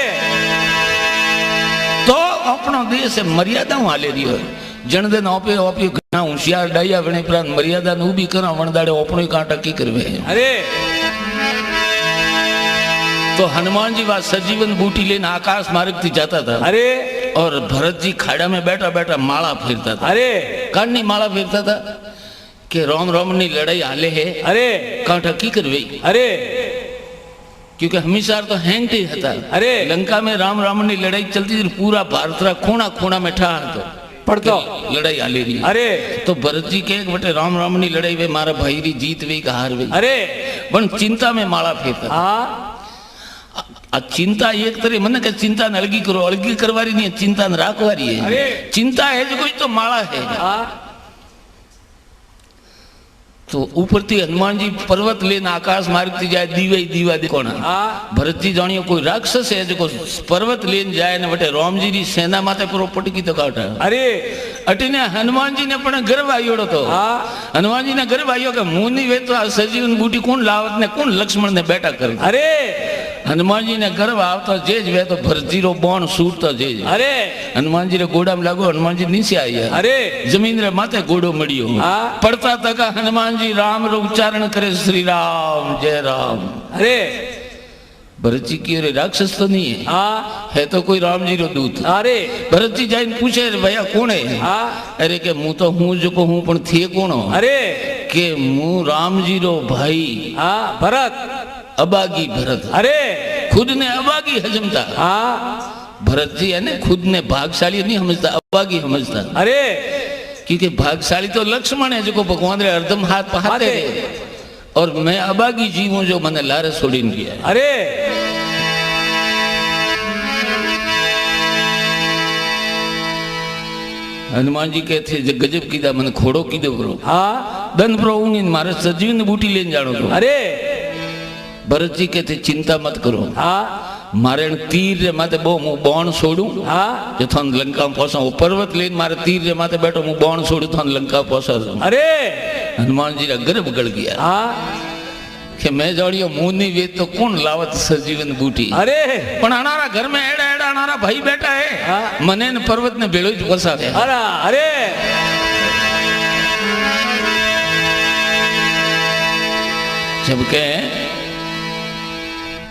तो अपनो देश है मर्यादा हाले रही है जन दिन ओपे ओपी घना होशियार डाइया बने प्रांत मर्यादा नु भी करा वणदाड़े अपनो ही कांटा की करवे अरे तो हनुमान जी वहां सजीवन बूटी लेने आकाश मार्ग थी जाता था अरे और भरत जी खाड़ा में बैठा बैठा माला फेरता था अरे कानी माला फेरता था कि राम राम नी लड़ाई हाले है अरे कांटा की करवे अरे क्योंकि हमेशा तो हैंग ही था अरे लंका में राम राम नी लड़ाई चलती थी पूरा भारत कोना कोना में ठा तो पढ़तो लड़ाई हाली रही अरे तो भरत जी के एक बटे राम राम नी लड़ाई वे मारा भाई री जीत वे का हार वे अरे पण चिंता में माला फेरता हाँ आ चिंता एक तरह मन के चिंता न अलगी करो अलगी करवारी नहीं चिंता न राखवारी है अरे चिंता है जो कोई तो माला है हाँ तो ऊपर थी हनुमान जी पर्वत लेने आकाश मार्ग थी जाए दीवे दीवा देखो ना हाँ भरत जी जानियो कोई राक्षस है जो पर्वत लेने जाए ने बटे राम जी री सेना माते पूरो पटकी तो काटा अरे अटीने हनुमान जी ने पण गर्व आयोड़ो तो हाँ हनुमान जी ने गर्व आयो के मुनि वे तो सजीवन बूटी कौन लावत ने कौन लक्ष्मण ने बेटा कर अरे हनुमान जी ने गर्व आवता जेज वे तो भरत जी रो बोन सूटता जेज अरे हनुमान जी रे गोड़ा में लागो हनुमान जी नीचे आई है अरे जमीन रे माथे गोड़ो मड़ियो हाँ पड़ता तक हनुमान जी राम रो उच्चारण करे श्री राम जय राम अरे भरत जी की अरे राक्षस तो नहीं है हाँ है तो कोई राम जी रो दूत अरे भरत जी जाइन पूछे भैया कौन है हाँ अरे के मु तो हूँ जो को हूँ पण थे कौन हो अरे के मु राम जी रो भाई हाँ भरत अबागी भरत अरे खुद ने अबागी हजमता हाँ भरत जी है ने खुद ने भागशाली नहीं समझता अबागी समझता अरे क्योंकि भागशाली तो लक्ष्मण है जो भगवान रे अर्धम हाथ पहाते और मैं अबागी जीव हूं जो मैंने लारे सोड़ीन किया अरे हनुमान जी कहते गजब कीदा मैंने खोड़ो कीदो करो हाँ दन प्रोऊंगी मारे सजीवन बूटी लेन जानो तो अरे भरत जी कहते चिंता मत करो हाँ मारे तीर रे माते बो मु बोण छोड़ू हाँ जो थन लंका पहुंचा वो पर्वत लेन मारे तीर रे माते बैठो मु बोण छोड़ू थन लंका पहुंचा अरे हनुमान जी रा गर्भ गड़ गया हाँ कि मैं जानियो मुंह नहीं वे तो कौन लावत सजीवन बूटी अरे पण अनारा घर में एड़ा एड़ा अनारा भाई बैठा है हाँ मने न पर्वत ने बेड़ो ज बसावे अरे अरे जबकि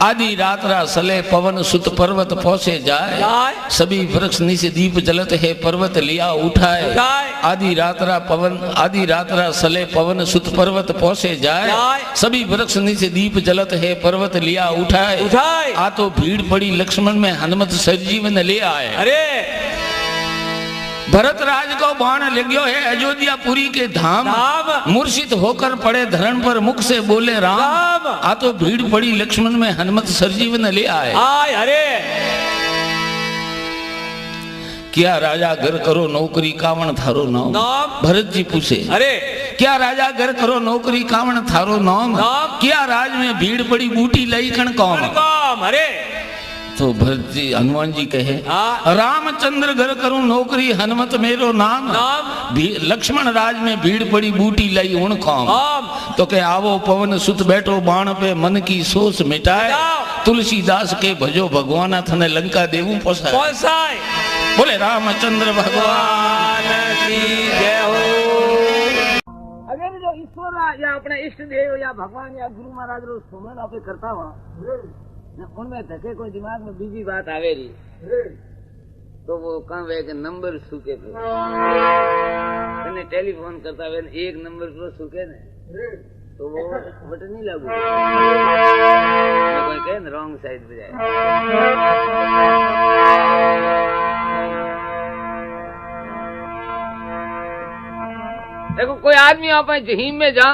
आदि रात्रा सले पवन सुत पर्वत पहुंचे जाए जाए सभी वृक्ष नीचे दीप जलत है पर्वत लिया उठाए जाए आदि रात्रा सले पवन सुत पर्वत पहुंचे जाए जाए सभी वृक्ष नीचे दीप जलत है पर्वत लिया उठाए उठाए आ तो भीड़ पड़ी लक्ष्मण में हनुमत सजीवन ले आए अरे भरत राज को बाण लग्यो है अयोध्यापुरी के धाम धाम मूर्छित होकर पड़े धरण पर मुख से बोले राम राम आ तो भीड़ पड़ी लक्ष्मण में हनुमत सजीवन ले आए आय अरे क्या राजा घर करो नौकरी कावण थारो नाम नाम भरत जी पूछे अरे क्या राजा घर करो नौकरी कावण थारो नाम नाम क्या राज में भीड़ पड़ी बूटी लई कण कौम काम अरे तो भरत जी हनुमान जी कहे हाँ रामचंद्र घर करूं नौकरी हनुमत मेरो नाम नाम लक्ष्मण राज में भीड़ पड़ी बूटी लाई उन कौम काम तो के आवो पवन सुत बैठो बाण पे मन की सोच मिटाए मिटाओ। तुलसीदास के भजो भगवाना थने लंका देवू पोसाए कौन सा है बोले रामचंद्र भगवान भगवान की जय हो अगर जो ईश्वर या अपने इष्ट देव या भगवान या गुरु महाराज रो सुमन आपे करता हुआ उनमें धके कोई दिमाग में बीजी बात आवे रही तो वो कहाँ वे के नंबर सूखे पे तने टेलीफोन करता वे एक नंबर पर सूखे ने तो वो बटन नहीं लागू कोई कहे ना रॉन्ग साइड पे जाए देखो कोई आदमी आप जहीम में जा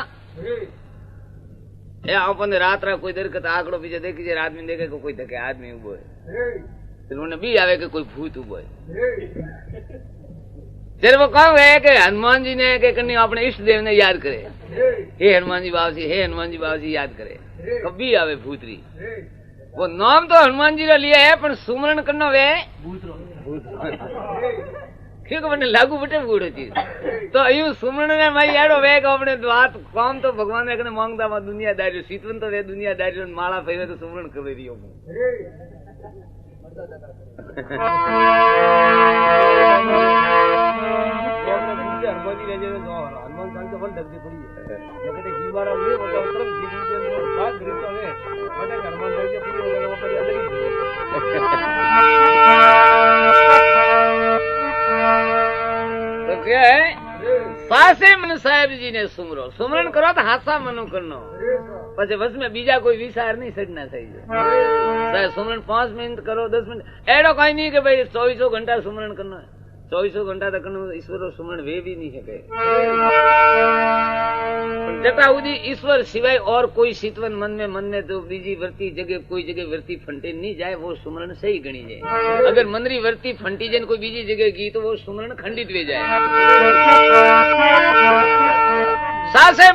अपन रात रा कोई दरकत आंकड़ो पीछे देखी आदमी देखे को कोई धके आदमी उबो है फिर उन्हें भी आवे कि कोई भूत उबो है तेरे वो कहा है कि हनुमान जी ने के कन्नी अपने इष्ट देव ने याद करे हे हनुमान जी बाबा जी याद करे कभी आवे भूतरी वो नाम तो हनुमान जी रा लिया है पर सुमरण करना वे क्योंकि मैंने लागू बटे बूढ़ो चीज तो यूं सुमरण ने भाई एड़ो वे को अपने बात काम तो भगवान ने मांगता मा दुनियादारी सीतवन तो वे दुनियादारी माला फेरे तो सुमरण कर रही हूं तो क्या है सासे मन साहेब जी ने सुमरो सुमरण करो तो हासा मनो करनो પછી બસ में બીજા કોઈ વિચાર નહીં સડના થઈ જાય સુમરણ 5 મિનિટ કરો 10 મિનિટ એડો કઈ નહીં કે ભાઈ 24 घंटा सुमरण करना है 24 घंटा तक ईश्वर सुमरण वे भी नहीं सके जटा उदी ईश्वर सिवाय और कोई चितवन मन में तो बीजी वर्ती जगह कोई जगह वर्ती फंटे नहीं जाए वो सुमरण सही गणी जाए अगर मनरी वर्ती फंटी जाए कोई बीजी जगह की तो वो सुमरण खंडित वे जाए सासे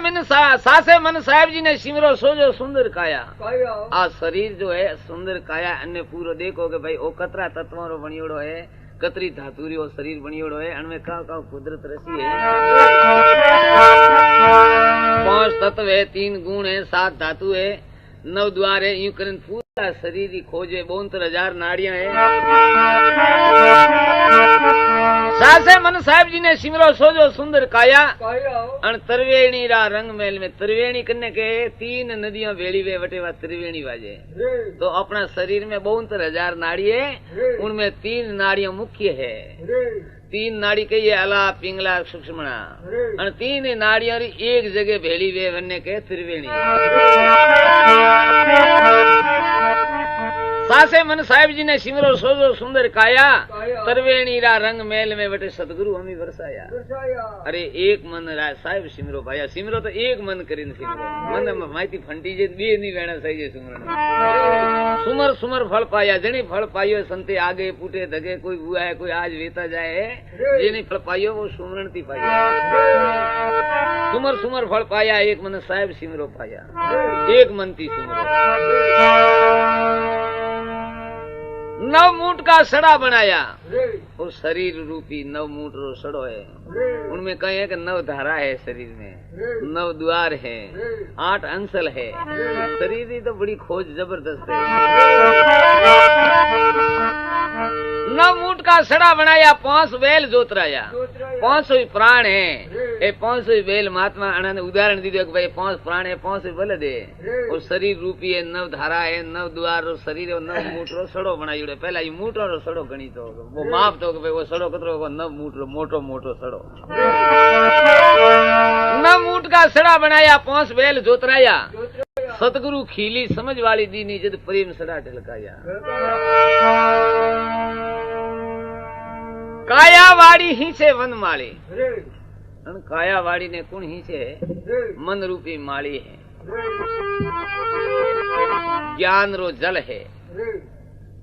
मन साहेब जी ने सिमरो सोजो सुंदर काया आ शरीर जो है सुंदर काया अन्य पूरो देखो के भाई ओ कतरा तत्वों रो बनियोड़ो है कतरी धातुरी और शरीर बनियोड़ो है अनमें का कुदरत रसी है 5 तत्व है 3 गुण है 7 धातु है 9 द्वार है यूं करन पूरा शरीर ही खोजे 72,000 नाड़ियां है सासे मन साहेब जी ने सिमरो सोजो सुंदर काया अन त्रिवेणी रा रंग महल में त्रिवेणी करने के 3 नदियां वेली वे वटेवा त्रिवेणी वाजे तो अपना शरीर में 72,000 नाड़ी है उनमें 3 नाड़ियां मुख्य है 3 नाड़ी के ये अला पिंगला सूक्ष्मणा और 3 नाड़ियां एक जगह भेली वे बनने के त्रिवेणी सासे मन साहेब जी ने सिमरो सोजो सुंदर काया त्रिवेणी रा रंग मेल में बटे सतगुरु हमी वर्षाया अरे एक मन रा साहेब सिमरो भाया सिमरो तो एक मन करीन सिमरो मन माहिती फंटी जे बे नहीं वेणा सही जे सुमरण सुमर सुमर फल पाया जणी फल पायो संते आगे पुटे धगे कोई बुआ है कोई आज वेता जाए जेने फल पायो वो सुमरण थी पाया सुमर सुमर फल पाया एक मन साहेब सिमरो पाया एक मन थी सुमरो 9 मूठ का सड़ा बनाया वो शरीर रूपी 9 मूठ रो सड़ो है उनमें कहे है कि 9 धारा है शरीर में 9 द्वार है 8 अंसल है शरीर की तो बड़ी खोज जबरदस्त है 9 मूठ का सड़ा बनाया 5 बैल जोतराया 500 प्राण है ये 500 बैल महात्मा अनंत उदाहरण दी दो कि भाई 5 प्राण है 500 बलद है और शरीर रूपी है 9 धारा है 9 द्वार रो शरीर 9 मूठ रो सड़ो बनाई पहला ये मूठ रो सड़ो गणी तो वो माप तो कि भाई वो सड़ो कतरो 9 मूठ रो मोटो मोटो सड़ो 9 मूठ का सड़ा बनाया 5 बैल जोतराया सतगुरु खीली समझ वाली दीनी जद प्रेम सड़ा ढलकाया कायावाड़ी ही से वन माली कायावाड़ी ने कुण ही से मन रूपी माली है ज्ञान रो जल है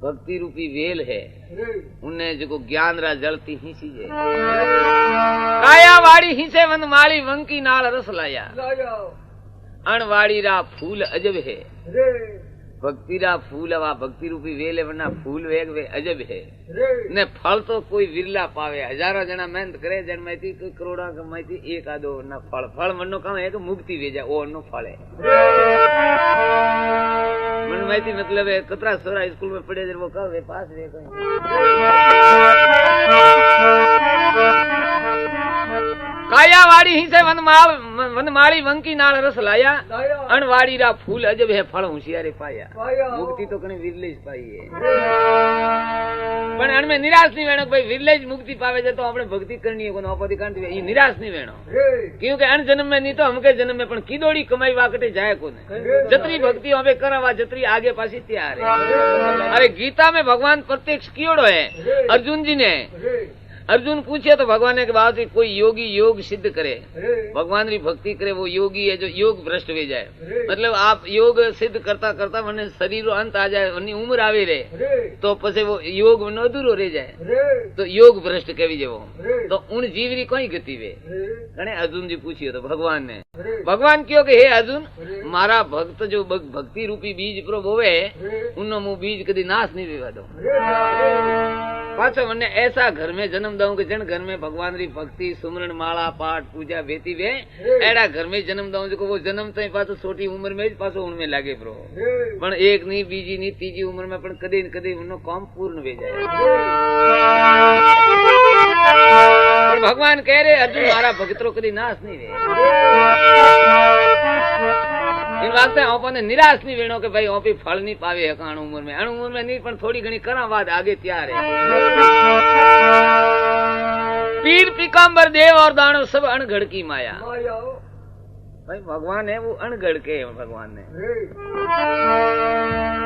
भक्ति रूपी वेल है उन्हें जो ज्ञान रा जलती ही सीजे कायावाड़ी ही से वन माली वंकी नाल रस लाया अणवाड़ी रा फूल अजब है भक्ति रा फूल वा भक्ति रूपी वेल वरना फूल वेग वे अजब है ने फल तो कोई विरला पावे हजारों जना मेहनत करे जन माहिती कोई करोड़ा कमाईती एक आदो ना फल फल मनो काम है कि मुक्ति वे जाए ओ नो फल है मन माहिती मतलब है कतरा सोरा स्कूल में पढ़े जब वो कब वे पास वे कोई कायावाड़ी ही से वनमाली वंकी नाल रस लाया अणवाड़ी रा फूल अजब है फल होशियारे पाया मुक्ति तो कने विरलेज पाई है पण अण में निराश नहीं वेणो भाई विरलेज मुक्ति पावे जे तो आपने भक्ति करनी है कोनो अपति कांड ये निराश नहीं वेणो क्योंकि अण जन्म में नहीं तो हमके जन्म में पण कीदोड़ी कमाई वाकटे जाए कोने जतरी भक्ति हमें करावा जतरी आगे पासी तैयार है अरे गीता में भगवान प्रत्यक्ष कियोड़ो है अर्जुन जी ने अर्जुन पूछे तो भगवान के बाद कोई योगी योग सिद्ध करे भगवान की भक्ति करे वो योगी है जो योग भ्रष्ट हो जाए मतलब आप योग सिद्ध करता करता मैंने शरीर अंत आ जाए वनी उम्र आवे रे तो पछे वो योग में अधूरो रह जाए तो योग भ्रष्ट कही जे वो तो उन जीव री कोई गति वे कने अर्जुन जी पूछियो तो भगवान ने भगवान क्यों कि हे अर्जुन मारा भक्त जो भक्ति रूपी बीज प्रो बोवे उन्नो मु बीज कदी नाश नहीं वेवा दो पाछो मने ऐसा घर में जन्म दऊं कि जन घर में भगवान री भक्ति सुमरण माला पाठ पूजा बेती वे एड़ा घर में जन्म दऊं जो वो जन्म तो पाछो छोटी उम्र में पाछो उनमें लागे प्रो पण एक नहीं बीजी नहीं तीजी उम्र में पण कदे न कदे उनो काम पूर्ण वे जाए। पर भगवान कह रहे अर्जुन मारा भक्तरो कदी नाश नहीं वे इन वास्ते ओपने निराश नहीं वेणो के भाई ओपी फल नहीं पावे अण उम्र में नहीं पण थोड़ी घणी करा बाद आगे तैयार है। पीर पीकाम्बर देव और दानव सब अणघड़ की माया भाई भगवान है वो अणघड़ के भगवान ने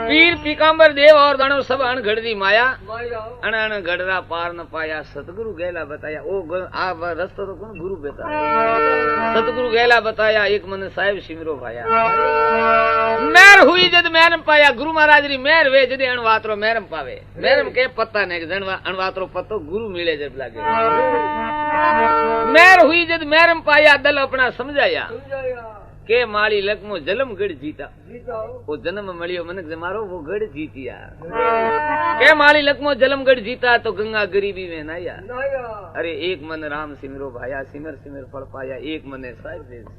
पीर पीकाम्बर देव और दानव सब अणघड़ दी माया अणघड़रा पार न पाया सतगुरु गैला बताया ओ रस्तो तो कौन गुरु बताया सतगुरु गैला बताया एक मन साहिब सिमरो भाया मेर हुई जद मैरम पाया गुरु महाराज री मेर वे जद अणवातरो मैरम पावे मैरम के पत्ता ने अणवातरो पत्तो गुरु मिले जब लागे मेर हुई जद मैरम पाया दल अपना समझाया के माली लकमो जलम गढ़ जीता वो जन्म मलियो मनक जमारो वो गढ़ जीतिया के माली लकमो जलम गढ़ जीता तो गंगा गरीबी में नाया अरे एक मन राम सिमरो भाया सिमर सिमर फल पाया एक मन साहिब सिमरो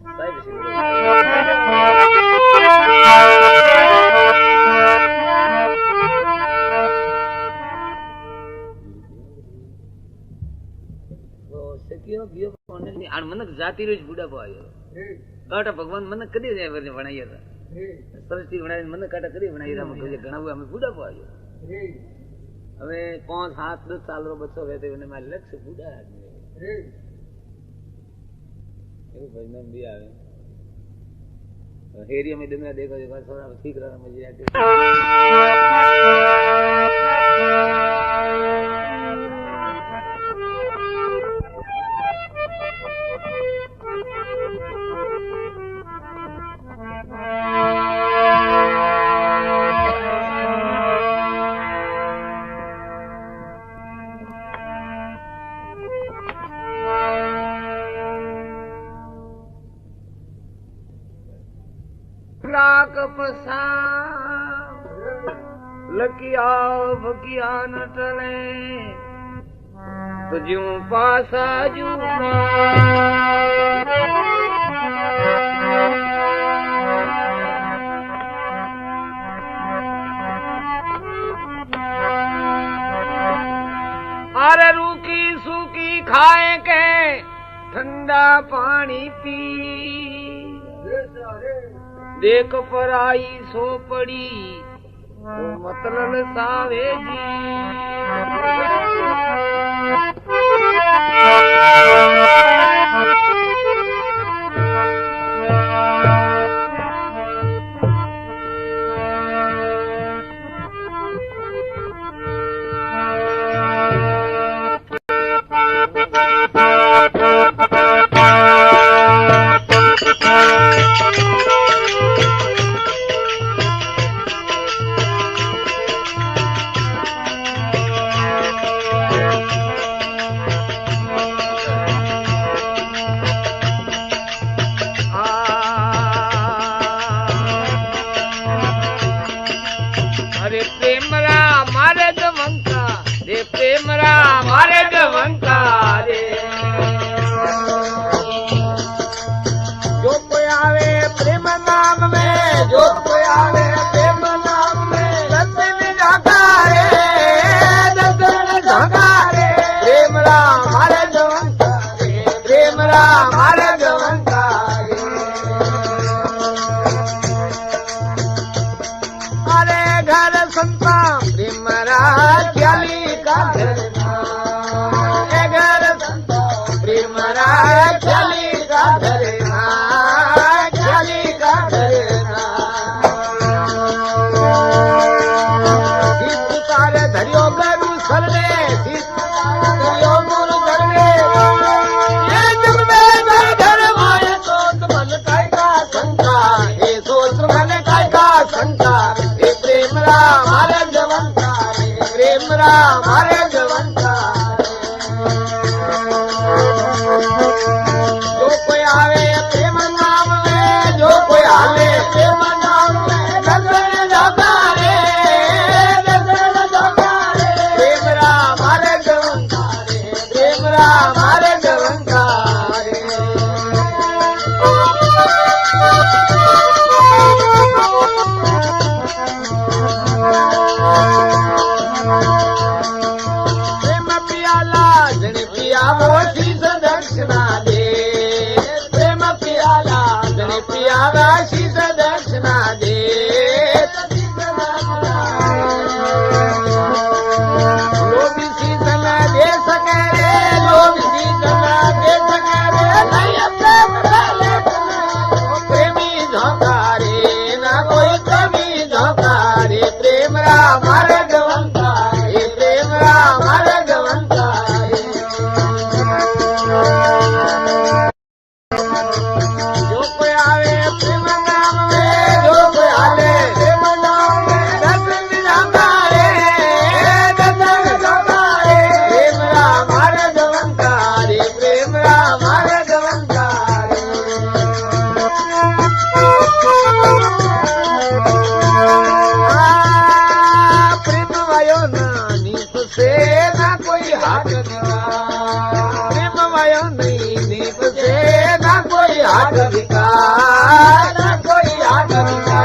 मनक जाति रोज बूढ़ा पायो काटा भगवान मन कदी बनाई था सरस्वती बनाई मन काटा कदी बनाई था मुझे घना हुआ हमें बूढ़ा पायो हमें 5 7 10 साल रो बच्चो रहते ने मारे लक्ष्य बूढ़ा आदमी ये भजन भी आवे हेरिया में दुनिया देखो देखो थोड़ा ठीक रहा मुझे आके पसा लकिया भकिया न टले तुझू पासा जू अरे रूखी सूखी खाए के ठंडा पानी पी देख पर आई सो पड़ी तो मतलब सावे जी आवा शीस दक्षिणा दे लोभी शीस न दे सके रे लोभी शीस न दे सके रे नहीं प्रेम डाले प्रेमी झोंकारे ना कोई कभी झोंकारे प्रेम राम मार्गवंता हे प्रेम राम मार्गवंता जो कोई आवे प्रेम नाम में जो कोई आवे प्रेम नाम में दर्शन जाता रे प्रेम राम मार्गवंता रे प्रेम राम मार्गवंता प्रेम वायो ना नीत से ना कोई हाथ दिखा प्रेम वायो नहीं नीत से ना कोई हाथ दिखा ना कोई हाथ दिखा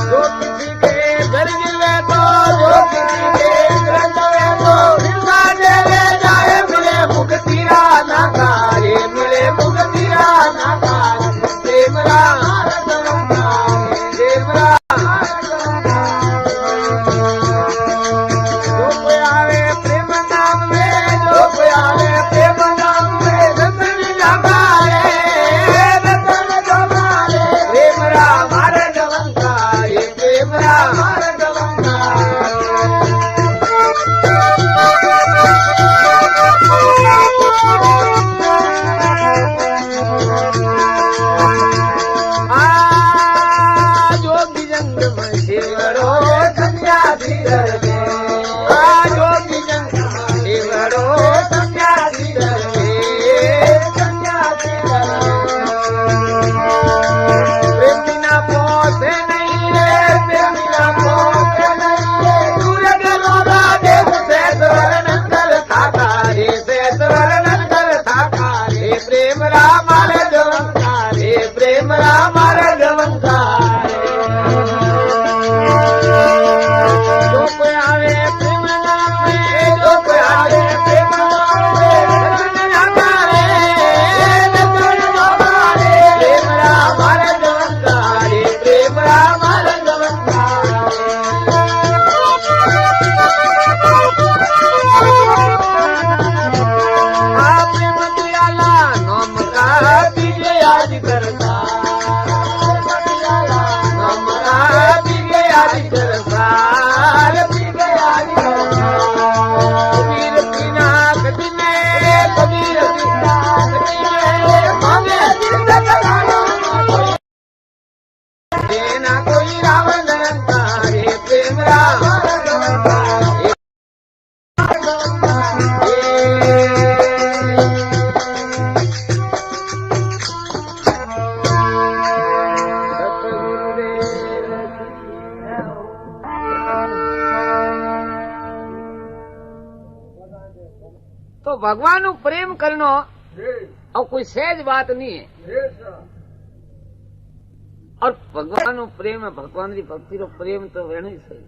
जो किसी के घर गिरे तो जो किसी के घर गिरे तो जिंदा ले जाए मिले मुक्ति ना कारे मिले मुक्ति ना कारे प्रेम राम प्रेम राम जो कोई आवे प्रेम नाम में जो कोई आवे प्रेम नाम में दर्शन जाता रे दर्शन जाता रे प्रेम राम मार्गवंता हे प्रेम राम मार्गवंता जोगी जंग में शिवरो सन्यासी दर में जोगी जंग में शिवरो सन्यासी दर में सन्यासी दर प्रेम बिना पहुंचे नहीं रे प्रेम बिना पहुंचे नहीं रे दूर गलोरा देव से स्वर नंदर थाका रे से स्वर नंदर थाका रे प्रेम राम मार्गवंता रे प्रेम राम मार्गवंता जो कोई आवे प्रेम नाम में जो कोई आवे प्रेम नाम में दर्शन जाता रे दर्शन जाता रे प्रेम राम मार्गवंता रे प्रेम राम मार्गवंता प्रेम दयाला नाम का पीछे याद करता नाम का पीछे याद करता पीछे याद करता कबीर बिना कभी ने कबीर बिना कभी ने मांगे दिल देना कोई रावण रंगा रे प्रेम राम तो भगवान नु प्रेम करनो और कोई सहज बात नहीं है और भगवान नु प्रेम है भगवान की भक्ति रो प्रेम तो रहना ही सही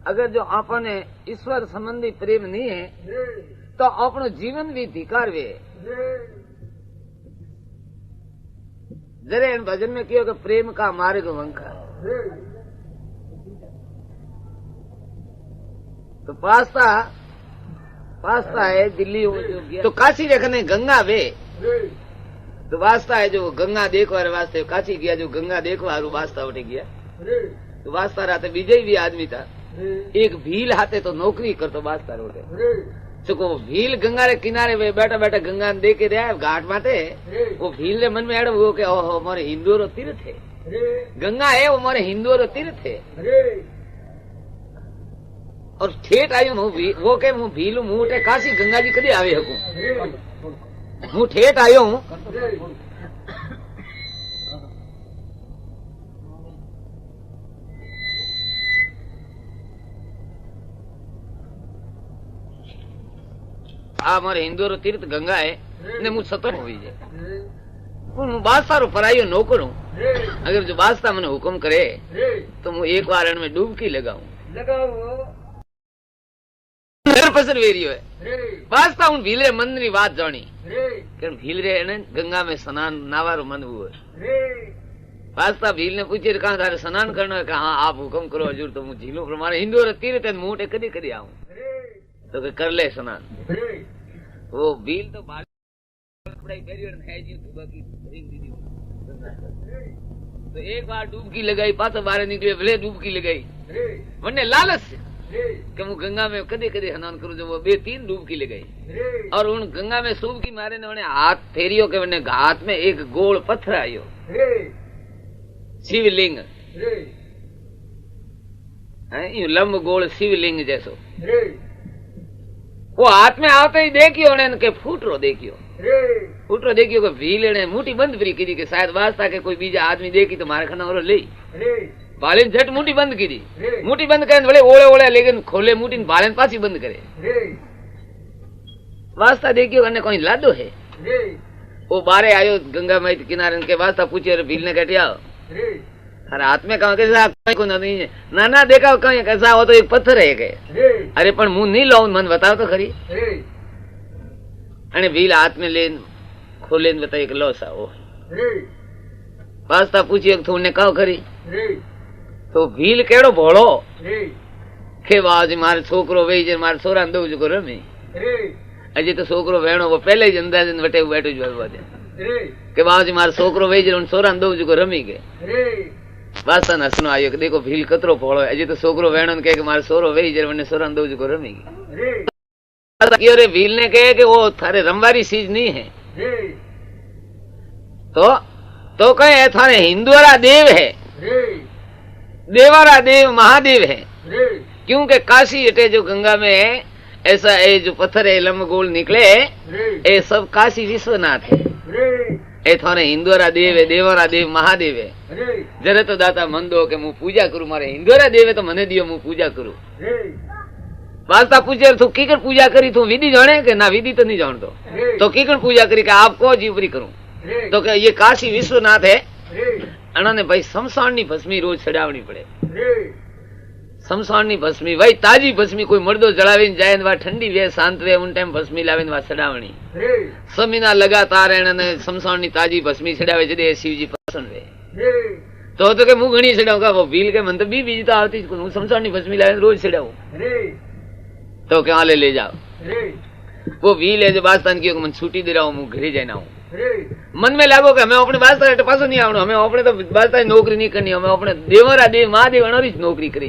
अगर जो आपने ईश्वर संबंधी प्रेम नहीं है तो अपनो जीवन भी धिकार वे जरे इन भजन में कियो कि प्रेम का मार्ग वंखा तो पास्ता है दिल्ली हो जो गया तो काशी देखने गंगा वे तो वास्ता है जो गंगा देखवा वास्ते काशी गया जो गंगा देखवा वास्ता उठे गया तो वास्ता रहते विजय भी आदमी था एक भील हाथे तो नौकरी करतो वास्ता रोटे चुको भील गंगा रे किनारे वे बैठा बैठा गंगा ने देखे रहा घाट माथे वो भील रे मन में एड़ वो के ओहो मोरे हिंदुओं रो तीर्थ है गंगा है वो मोरे हिंदुओं रो तीर्थ है और ठेठ आयु वो के मु भीलू मुंह टे काशी गंगा जी कदी आवे हकू मु ठेठ आयो हूं आ मारे हिंदुओं रो तीर्थ गंगा है ने मु सतो होई जे मु बादशाह रो परायो नौकर हूं अगर जो बादशाह मने हुक्म करे तो मु एक बार में डुबकी लगाऊं घर पसर वेरियो है वास्ता हूं भीलरे मन री बात जानी कि भीलरे ने गंगा में स्नान नावारो मन हुआ वास्ता भील ने पूछे कहा थारे स्नान करना है? हाँ आप हुक्म करो हजूर, तो मुझे झीलों पर मारे हिंदू तीर्थ मुंह कदी कदी आऊं तो के कर ले स्नान। वो भील तो तो एक बार डूबकी लगाई, पाछो बाहर निकले, भले डूबकी लगाई, वरने लालच कि मैं गंगा में कदे कदे स्नान करूं, जो वो 2-3 डूबकी लगाई और उन गंगा में डूबकी मारे ने उन्हें हाथ फेरियो के उन्हें हाथ में एक गोल पत्थर आयो, शिवलिंग है, लंब गोल शिवलिंग जैसो। वो हाथ में आते ही देखियो ने के फूटरो देखियो कि भील ने मुट्ठी बंद करी की कि शायद वास्ता के कोई बीजा आदमी देखी तो मारे खाना और ले बालेन झट मुट्ठी बंद की, मुट्ठी बंद करे बोले ओले ओले, लेकिन खोले मुट्ठी बालेन पाछी बंद करे। वास्ता देखियो कने कोई लादो है, वो बारे आयो गंगा माई किनारे के वास्ता पूछे अरे भील ने कटिया अरे हाथ में कहा कैसा को नहीं है, नाना देखा कहीं कैसा हो तो एक पत्थर है के, अरे पण मुंह नहीं लाऊं मन बताओ तो खरी। अने भील हाथ में लेन खोले बताई कि लो सा ओ वास्ता पूछिए तुमने कहो खरी, तो भील केड़ो भोळो के वाज मारे छोकरो वेई जे मारे छोरा ने दो रमी, अजी तो छोकरो वेणो वो पहले ही अंदाज वटे बैठो जो दे के बाज मारे छोकरो वेई जे छोरा ने दो रमी के। वास्ता न सुनो आयो कि देखो भील कतरो भोळो है, अजी तो छोकरो वेणो ने कहे कि मारे छोरो वेई जे वने छोरा ने दो रमी के। अरे भील ने कहे कि वो थारे रमवारी चीज नहीं है, तो कहे थारे हिंदुआरा देव है, देवारा देव महादेव है, क्योंकि काशी अटे जो गंगा में है ऐसा ये जो पत्थर है लंब गोल निकले ये सब काशी विश्वनाथ है, ये थारे हिंदुआरा देव है, देवारा देव महादेव है। जरे तो दाता मन दो के मुझे पूजा करूं, मारे हिंदुआरा देव है तो मने दियो मुझे पूजा करूं। वास्ता पूछे तू कीकर पूजा करी, तू विधि जाने के ना, विधि तो नहीं जान तो कीकर पूजा करी के आपको जीवरी करूं, तो क्या ये काशी विश्वनाथ है। अने भाई शमशान नी भस्मी रोज चढ़ावनी पड़े, शमशान नी भस्मी भाई ताजी भस्मी कोई मर्दो जलावीने जाए वा ठंडी वे शांत वे उन टाइम भस्मी लावीने वा चढ़ावनी, समीना लगातार एने शमशान नी ताजी भस्मी चढ़ावे जदे शिवजी पसंद वे तो के मुंह घणी चढ़ाऊंगा। वो भील के मन तो बीजी तो आती हूँ, शमशान नी भस्मी लावीने रोज चढ़ाऊं, तो क्या ले जाओ। वो भील है जो बास्तान की मन छुट्टी दे रहा हूँ, मुझे घरे जाना हूँ, मन में लागो कि हमें अपने बास्ता पासो नहीं आवनो, हमें अपने तो बास्ता नौकरी नहीं करनी, हमें अपने देवरा देव महादेव अनोरी नौकरी करी।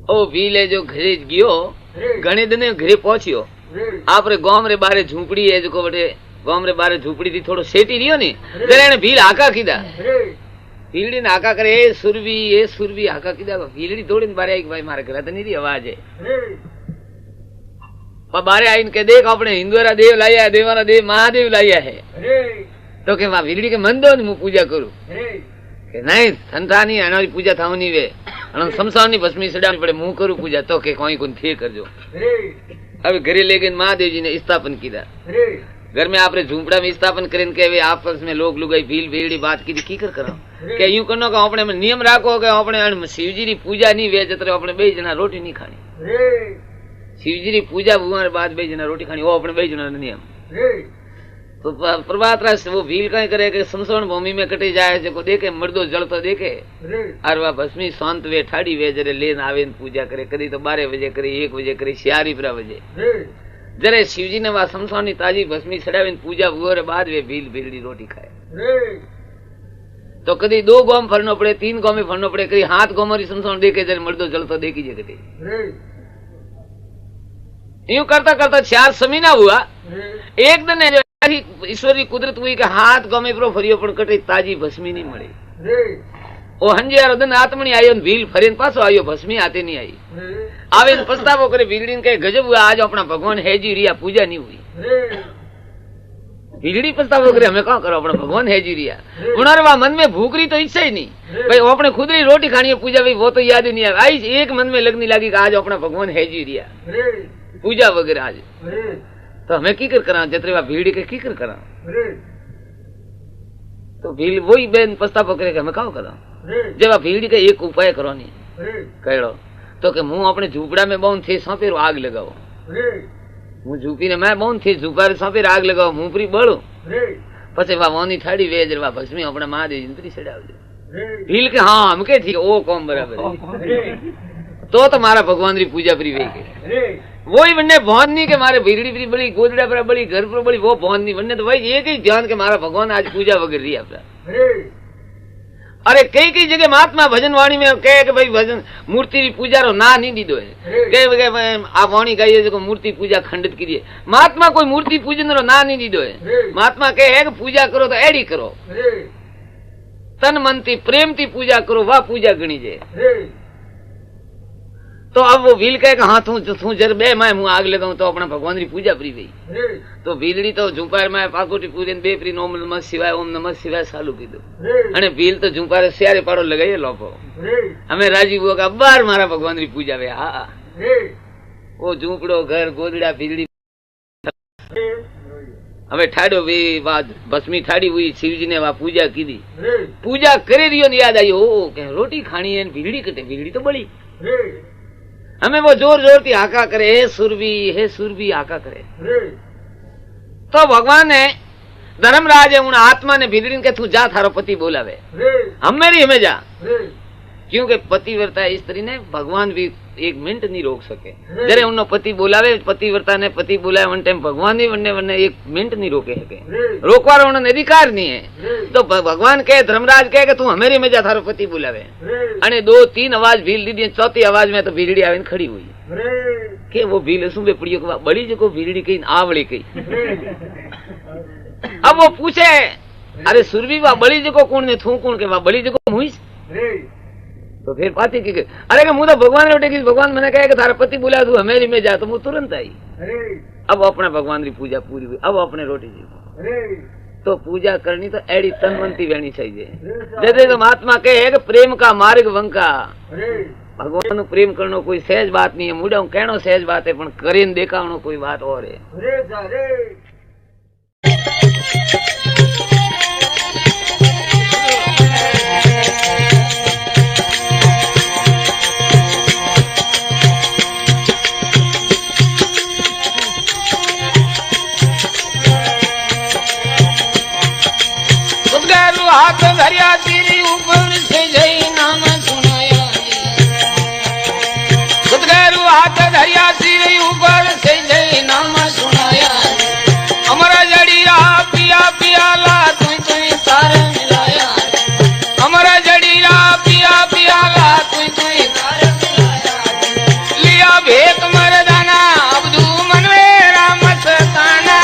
ओ भील है जो घरे गयो, घणे दिन घरे पहुंचियो, आपरे गांव रे बारे झूपड़ी है जो बटे गांव रे बारे झूपड़ी थी थोड़ो सेटी रियो नी, जरे भील हाका कीधा, भीलड़ी ने हाका करे ए सुरवी हाका कीधा, भीलड़ी दौड़ीने बारे आई कि भाई मारे घर तो नहीं रही आवाज है, बारे आईने के देख अपने हिंदुआरा देव लाया है, देवारा देव महादेव लाया है, तो के वहां भीलड़ी के मन दो मु पूजा करूं के नहीं ठंडा नहीं अनारी पूजा थावनी वे अन शमशान नी भस्मी चढ़ानी पड़े, मुंह करूं पूजा, तो के कोई कोन थे करजो। अब घरे लेकिन महादेव जी ने स्थापन कीधा, घर में आपने झूपड़ा में स्थापन करें के वे आपस में लोग लुगाई भील भीलड़ी बात की की कर करा के यूं करनो के अपने में नियम राखो के अपने शिवजी री पूजा नहीं वे जतरे अपने बे जना रोटी नहीं खानी, शिवजी री पूजा हुआ बाद बे जना रोटी खानी, वो अपने बे जना नियम। तो प्रभात रात वो भील कहीं करे कि शमशान भूमि में कटे जाए जो देखे मर्दो जलतो देखे और वह भस्मी शांत वे ठाड़ी वे जरे लेन आवे पूजा करे, कदी तो 12 बजे करे, 1 बजे करे, 4 बजे जरे शिवजी ने वह शमशान नी ताजी भस्मी चढ़ावी पूजा हुआ बाद वे भील भीलड़ी रोटी खाए। तो कदी 2 गांव में फरनो पड़े, 3 गांव में फरनो पड़े, कदी 7 गांव में शमशान देखे जरे मर्दो जलतो देखी जे कदी यूं करता करता 4 समीना हुआ। एक दिन ईश्वर की कुदरत हुई कि 7 गांव में प्रो फरियो पण कटे ताजी भस्मी नहीं मળી। ओ हंजियारो दिन आत्मणी आयो ने भील फरीने पाछो आयो, भस्मी आते नहीं आई, आवे ने पछतावो करे भीलड़ी ने कहे गजब हुआ आज अपना भगवान हैजी रिया पूजा नहीं हुई। भीलड़ी पछतावो करे हमें क्या करो अपना भगवान हैजी रिया, उनारवा मन में भूखरी तो इच्छा ही नहीं भाई अपने खुद ही रोटी खानी है पूजा भाई वो तो याद ही नहीं आया, आई एक मन में लगने लगी कि आज अपना भगवान हैजी रिया पूजा वगैरह आज, तो हमें की कर करा जतरे भीड़ के की कर करा। तो भीड़ वही बेन पछतावो करे कि हमें क्या करा, जब भीड़ के एक उपाय करो नहीं कहो तो के मुंह अपने झूपड़ा में बौन थे सौंपेर आग लगाओ હું ઝૂપીને મેં બહુ થી ઝૂપારે સોંપી આગ લગાવો હું ફરી બળું પછી વા વોની થાડી વેજ વા ભસ્મી આપણે મહાદેવ જંત્રી ચડાવજો ભીલ કે હા हम के ठीक ओ कौन बराबर तो मारा भगवान री पूजा प्री वे के वही वन्ने भौन नहीं के मारे भीड़ी प्री बड़ी गोदड़ा पर बड़ी घर पर बड़ी वो भौन नहीं वन्ने तो भाई एक ही ध्यान के मारा भगवान आज पूजा वगैरह रही अपना अरे कई कई जगह महात्मा भजन वाणी में कहे कि भाई भजन मूर्ति की पूजा रो ना नहीं दीदो है कहे आप वाणी गाइए जो मूर्ति पूजा खंडित कीजिए महात्मा कोई मूर्ति पूजन रो ना नहीं दीदो है महात्मा कहे है कि पूजा करो तो एडी करो तन मन थी प्रेम थी पूजा करो वाह पूजा गणी जे तो अब वो भील कहे हाँ तू जर बे मैं मुँह आग लगाऊं तो अपना भगवान की पूजा प्री गई तो भीलड़ी तो झूपार में पाकोटी पूजन बे प्री ओम नमः शिवाय चालू कीधु अने भील तो झूपारे स्यारे पाड़ो लगाइए लोपो हमें राजी हुआ का बार मारा भगवान की पूजा वे हाँ वो झूपड़ो घर गोदड़ा भीलड़ी हमें ठाडो वे भस्मी ठाड़ी हुई शिवजी ने वहां पूजा की दी पूजा करे रियो याद आई ओ रोटी खानी है भीलड़ी कटे भीलड़ी तो बड़ी हमें वो जोर जोर की हाका करे हे सुरभि हाका करे तो भगवान ने धर्मराज है उन आत्मा ने भीलड़ी के तू जा थारो पति बोलावे हम मेरी हमें जा क्योंकि पतिव्रता स्त्री ने भगवान भी एक मिनट नहीं रोक सके जरे उन्नो पति बोलावे पतिव्रता ने पति बोलावे वन टाइम भगवान नहीं वन्ने वन्ने एक मिनट नहीं रोके सके रोकवारो उन्होंने अधिकार नहीं है तो भगवान कहे धर्मराज कहे कि तू हमेरी में जा थारो पति बोलावे अने 2-3 आवाज भील दी चौथी आवाज में तो भीलड़ी आवे खड़ी हुई के वो भील सुबह पड़ियो बड़ी जो भीलड़ी कही आवड़ी कही अब वो पूछे अरे सुरभि वा बड़ी जगह कौन ने थू कौन के वा बड़ी जगह मुईस तो फिर पाती की अरे कि मुझे भगवान रोटे की भगवान मैंने कहा कि थारा पति बुला तू हमेरी में जा तो मुझे तुरंत आई अब अपने भगवान की पूजा पूरी हुई अब अपने रोटी जी तो पूजा करनी तो एडी तनवंती रहनी चाहिए जैसे तो महात्मा कहे कि प्रेम का मार्ग वंका भगवान प्रेम करनो कोई सहज बात नहीं है मुड़ा कहनो सहज बात है पण करीने देखावनो कोई बात और है हाथ धरिया तेरी ऊपर से जय नाम सुनाया सतगुरु हाथ धरिया तेरी ऊपर से जय नाम सुनाया हमारा जड़ीरा पिया पियाला तू तार मिलाया हमारा जड़ीरा पिया पियाला तू तार मिलाया लिया भेक मरदाना अब्दू मनवेरा मस्ताना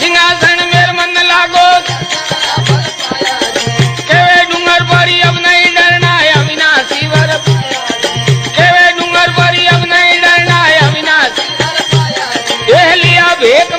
सिंहासन मेर मन लागो केवे डूंगर परी अब नहीं डरना है अविनाशी वर केवे डूंगर परी अब नहीं डरना है अविनाशी ये लिया भेक